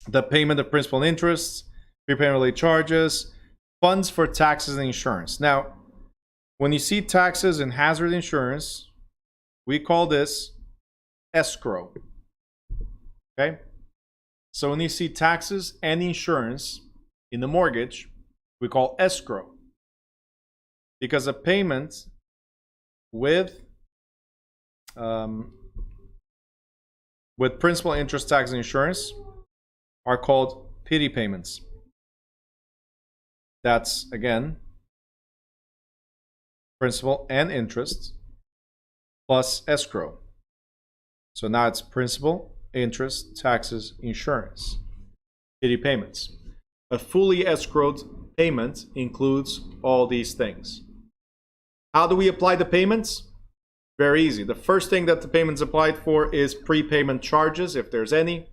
the payment of principal and interest, prepayment related charges, funds for taxes and insurance. Now, when you see taxes and hazard insurance, we call this escrow. Okay? So when you see taxes and insurance in the mortgage, we call escrow. Because a payment with principal, interest, tax, and insurance are called PD payments. That's, again, principal and interest plus escrow. So now it's principal, interest, taxes, insurance. PD payments. A fully escrowed payment includes all these things. How do we apply the payments? Very easy. The first thing that the payment's applied for is prepayment charges, if there's any.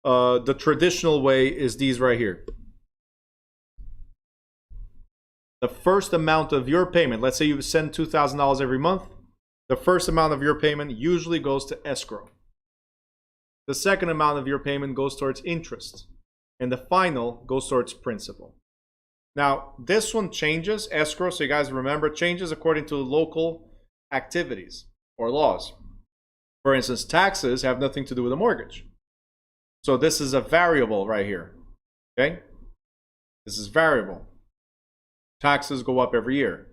The traditional way is these right here. The first amount of your payment, let's say you send $2,000 every month, the first amount of your payment usually goes to escrow. The second amount of your payment goes towards interest. And the final goes towards principal. Now, this one changes, escrow, so you guys remember, changes according to local activities or laws. For instance, taxes have nothing to do with a mortgage. So this is a variable right here. Okay? This is variable. Taxes go up every year.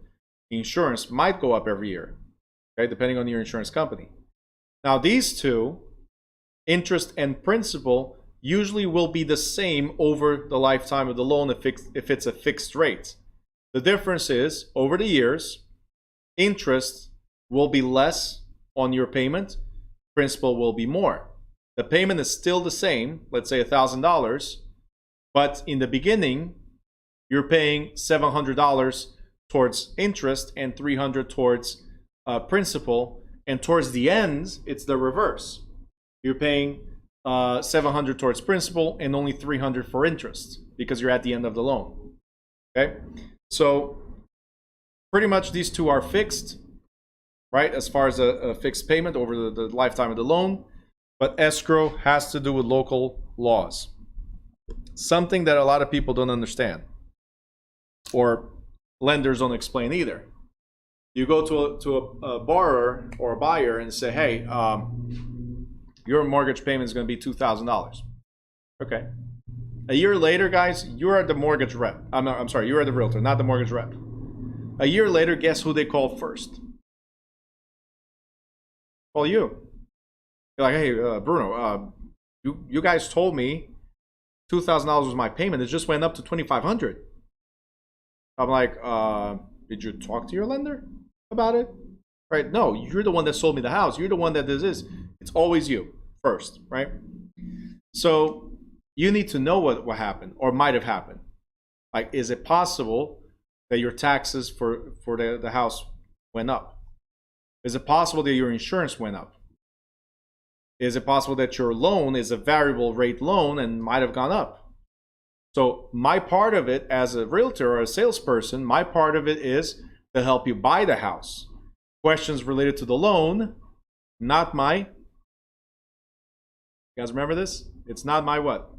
Insurance might go up every year. Okay, depending on your insurance company. Now, these two, interest and principal, usually will be the same over the lifetime of the loan if it's a fixed rate. The difference is, over the years, interest will be less on your payment, principal will be more. The payment is still the same, let's say $1,000, but in the beginning, you're paying $700 towards interest and $300 towards principal, and towards the end, it's the reverse. You're paying $700 towards principal and only $300 for interest because you're at the end of the loan. Okay, so pretty much these two are fixed, right? As far as a fixed payment over the lifetime of the loan, but escrow has to do with local laws. Something that a lot of people don't understand, or lenders don't explain either. You go to a borrower or a buyer and say, hey, your mortgage payment is going to be $2,000. Okay. A year later, guys, you're the mortgage rep. I'm sorry, you're the realtor, not the mortgage rep. A year later, guess who they call first? Call you. You're like, hey, Bruno, you guys told me $2,000 was my payment. It just went up to $2,500. I'm like, did you talk to your lender about it? Right? No, you're the one that sold me the house. You're the one that does this. It's always you first, right? So you need to know what happened or might have happened. Like, is it possible that your taxes for the house went up? Is it possible that your insurance went up? Is it possible that your loan is a variable rate loan and might have gone up? So my part of it as a realtor or a salesperson, my part of it is to help you buy the house. Questions related to the loan, not my, you guys remember this? It's not my what?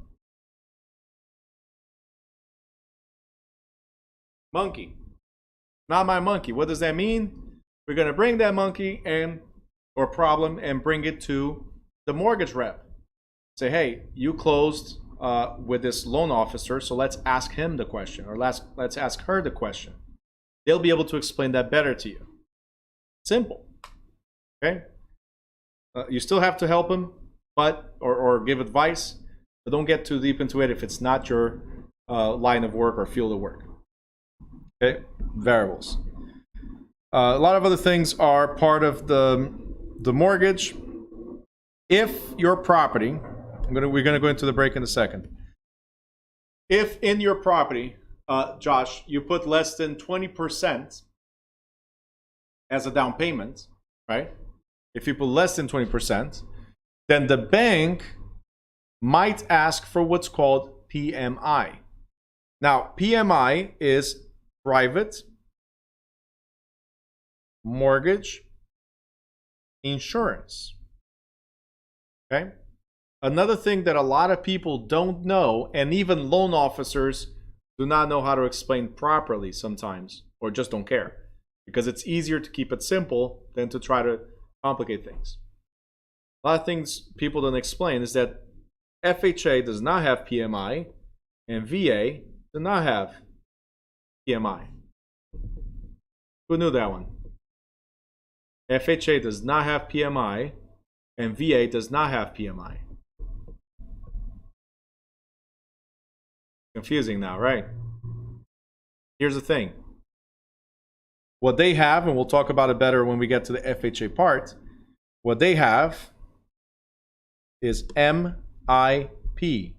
Monkey. Not my monkey. What does that mean? We're going to bring that monkey or problem and bring it to the mortgage rep. Say, hey, you closed with this loan officer, so let's ask him the question, or let's ask her the question. They'll be able to explain that better to you. Simple. Okay? You still have to help them, but or give advice, but don't get too deep into it if it's not your line of work or field of work. Okay? Variables. A lot of other things are part of the mortgage. If your property, we're gonna go into the break in a second. If in your property, Josh, you put less than 20% as a down payment, right? If you put less than 20%, then the bank might ask for what's called PMI. Now, PMI is private mortgage insurance. Okay? Another thing that a lot of people don't know, and even loan officers do not know how to explain properly sometimes, or just don't care, because it's easier to keep it simple than to try to complicate things. A lot of things people don't explain is that FHA does not have PMI and VA does not have PMI. Who knew that one? FHA does not have PMI and VA does not have PMI. Confusing now, right? Here's the thing. What they have, and we'll talk about it better when we get to the FHA part, what they have is MIP.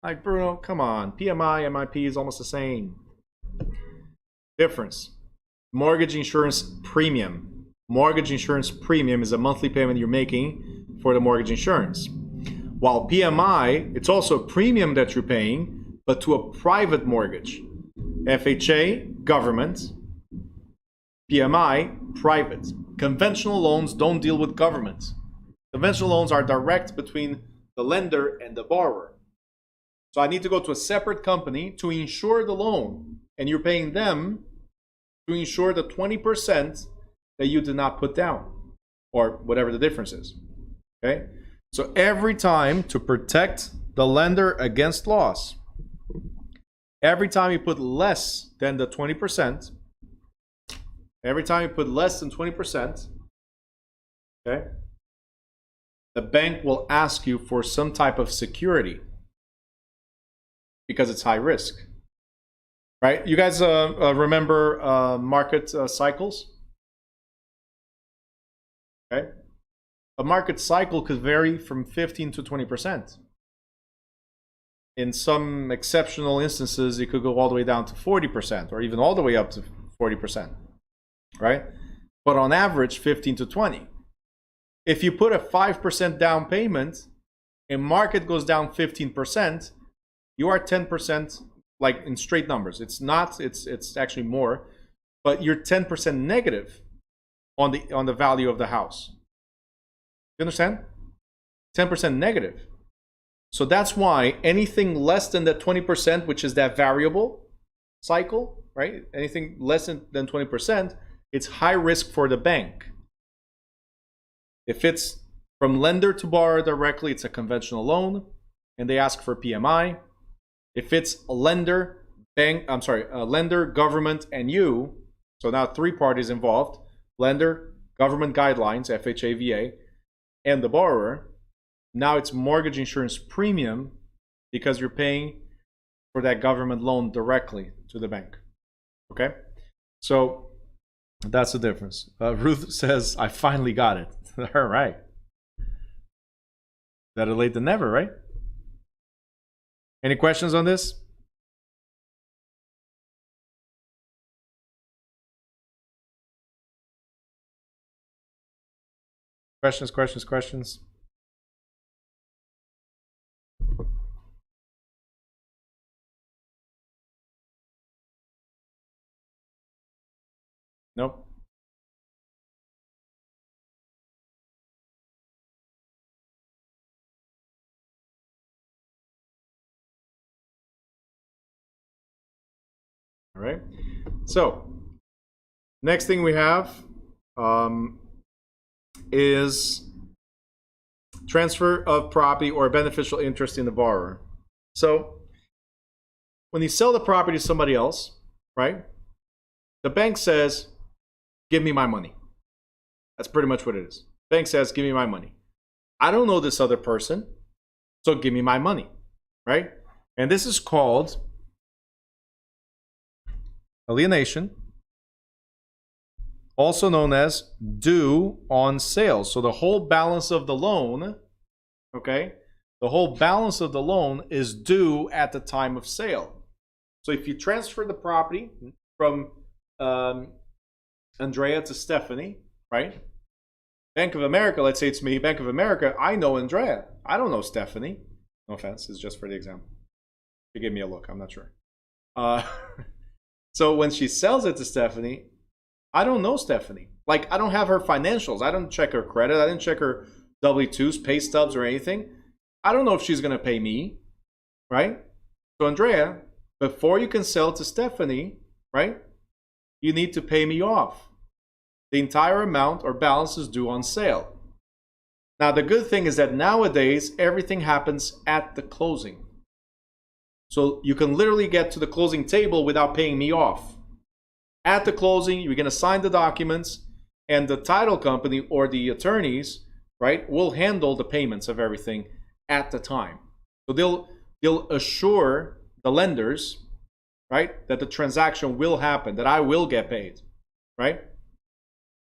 Like, Bruno, come on. PMI, MIP is almost the same. Difference. Mortgage insurance premium. Mortgage insurance premium is a monthly payment you're making for the mortgage insurance. While PMI, it's also a premium that you're paying, but to a private mortgage. FHA, government. PMI, private. Conventional loans don't deal with government. Conventional loans are direct between the lender and the borrower. So I need to go to a separate company to insure the loan, and you're paying them to insure the 20% that you did not put down, or whatever the difference is. Okay? So every time, to protect the lender against loss, every time you put less than the 20%, every time you put less than 20%, okay, the bank will ask you for some type of security because it's high risk, right? You guys remember market cycles? Okay. A market cycle could vary from 15 to 20%. In some exceptional instances, it could go all the way down to 40%, or even all the way up to 40%, right? But on average, 15 to 20. If you put a 5% down payment and market goes down 15%, you are 10%, like in straight numbers. It's not, it's actually more, but you're 10% negative on the value of the house. You understand? 10% negative. So that's why anything less than that 20%, which is that variable cycle, right? Anything less than 20%, it's high risk for the bank. If it's from lender to borrower directly, it's a conventional loan, and they ask for PMI. If it's a lender, lender, government, and you, so now 3 parties involved, lender, government guidelines, FHA, VA, and the borrower, now it's mortgage insurance premium because you're paying for that government loan directly to the bank. Okay? So that's the difference. Ruth says, I finally got it. All right. Better late than never, right? Any questions on this? Questions? Nope. All right. So next thing we have is transfer of property or beneficial interest in the borrower. So when you sell the property to somebody else, right, the bank says, give me my money. That's pretty much what it is. Bank says, give me my money. I don't know this other person, so give me my money, right? And this is called alienation, also known as due on sale. So the whole balance of the loan, okay, the whole balance of the loan is due at the time of sale. So if you transfer the property from Andrea to Stephanie, right? Bank of America, let's say it's me, Bank of America, I know Andrea. I don't know Stephanie. No offense, it's just for the example. She gave me a look, I'm not sure. So when she sells it to Stephanie, I don't know Stephanie. Like, I don't have her financials. I don't check her credit. I didn't check her W-2s, pay stubs, or anything. I don't know if she's going to pay me, right? So Andrea, before you can sell to Stephanie, right, you need to pay me off. The entire amount or balance is due on sale. Now, the good thing is that nowadays, everything happens at the closing. So you can literally get to the closing table without paying me off. At the closing, you're going to sign the documents, and the title company or the attorneys, right, will handle the payments of everything at the time. So they'll assure the lenders, right, that the transaction will happen, that I will get paid, right?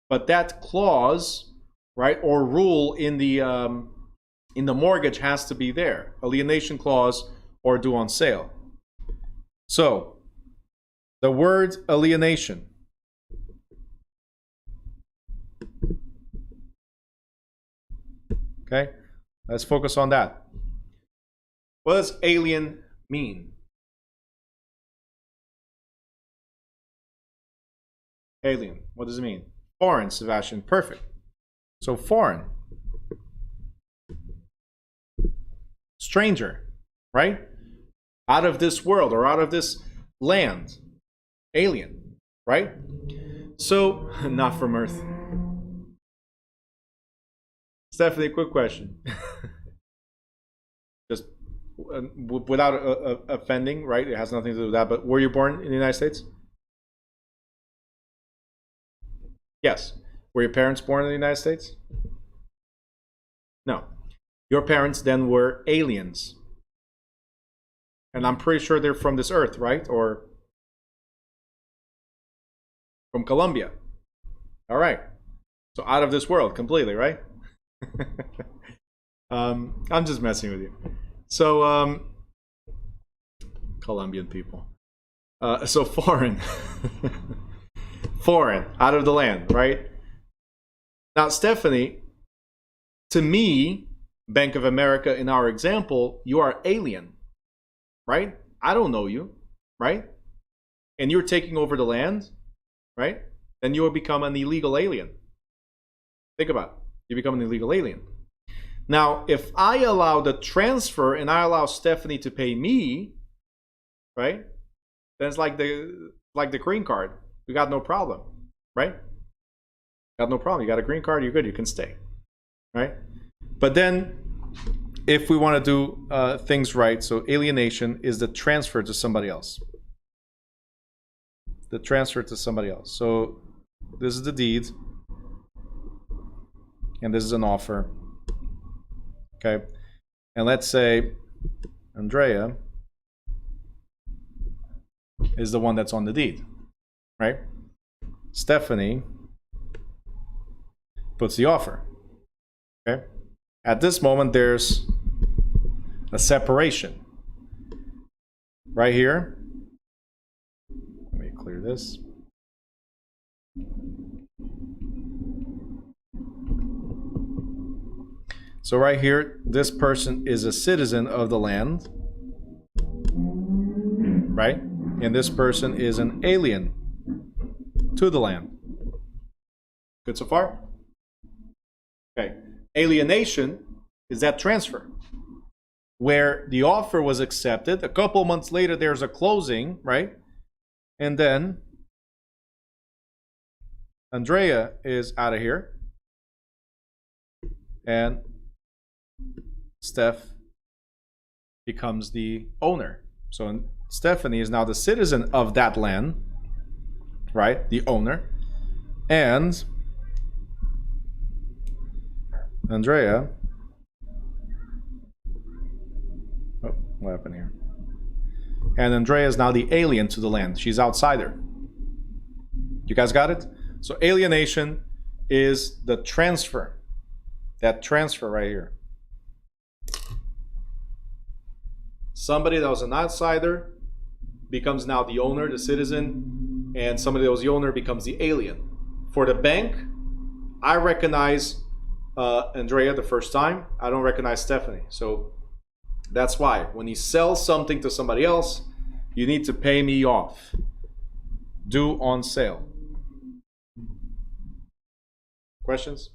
But that clause, right, or rule in the mortgage has to be there. Alienation clause or due on sale. So the word alienation. Okay, let's focus on that. What does alien mean? Alien, what does it mean? Foreign, Sebastian, perfect. So foreign. Stranger, right? Out of this world or out of this land. Alien, right? So, not from Earth. Stephanie, quick question. Just without offending, right? It has nothing to do with that, but were you born in the United States? Yes. Were your parents born in the United States? No. Your parents then were aliens. And I'm pretty sure they're from this earth, right? Or from Colombia. All right. So out of this world completely, right? I'm just messing with you. So Colombian people. So foreign. Foreign, out of the land, right? Now, Stephanie, to me, Bank of America, in our example, you are alien, right? I don't know you, right? And you're taking over the land, right? Then you will become an illegal alien. Think about it. You become an illegal alien. Now, if I allow the transfer and I allow Stephanie to pay me, right? Then it's like the green card. We got no problem, right? Got no problem. You got a green card, you're good. You can stay, right? But then, if we want to do things right, so alienation is the transfer to somebody else. The transfer to somebody else. So this is the deed, and this is an offer. Okay, and let's say Andrea is the one that's on the deed, right? Stephanie puts the offer. Okay, at this moment there's a separation right here. Let me clear this. So right here, this person is a citizen of the land, right? And this person is an alien to the land. Good so far? Okay. Alienation is that transfer where the offer was accepted. A couple months later, there's a closing, right? And then Andrea is out of here. And Steph becomes the owner. So Stephanie is now the citizen of that land, right? The owner. And Andrea, oh, what happened here? And Andrea is now the alien to the land. She's outsider. You guys got it? So alienation is the transfer. That transfer right here. Somebody that was an outsider becomes now the owner, the citizen, and somebody that was the owner becomes the alien. For the bank, I recognize Andrea the first time. I don't recognize Stephanie. So that's why when you sell something to somebody else, you need to pay me off. Due on sale. Questions?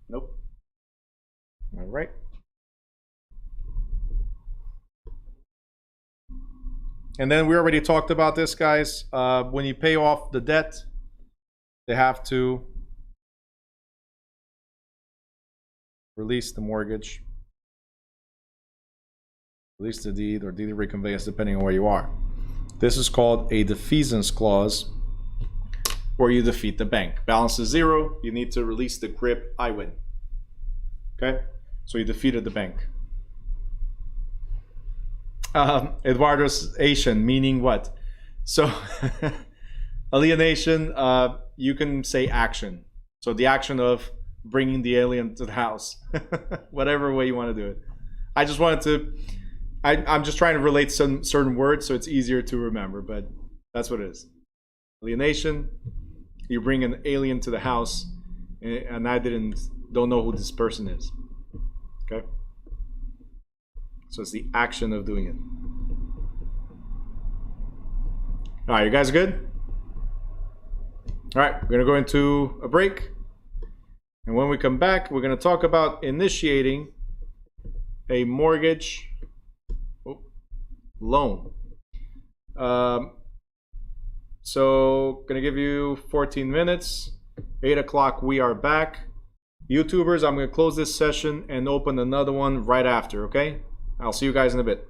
Nope. All right. And then we already talked about this, guys. When you pay off the debt, they have to release the mortgage, release the deed, or deed of reconveyance, depending on where you are. This is called a defeasance clause, where you defeat the bank. Balance is 0. You need to release the grip. I win. Okay? So you defeated the bank. Eduardo's Asian, meaning what? So alienation, you can say action. So the action of bringing the alien to the house. Whatever way you want to do it. I just wanted to, I'm just trying to relate some certain words so it's easier to remember, but that's what it is. Alienation, you bring an alien to the house, and I don't know who this person is. Okay? So it's the action of doing it. All right, you guys good? All right, we're going to go into a break. And when we come back, we're going to talk about initiating a mortgage loan. So going to give you 14 minutes. 8 o'clock, we are back. YouTubers, I'm going to close this session and open another one right after, okay? I'll see you guys in a bit.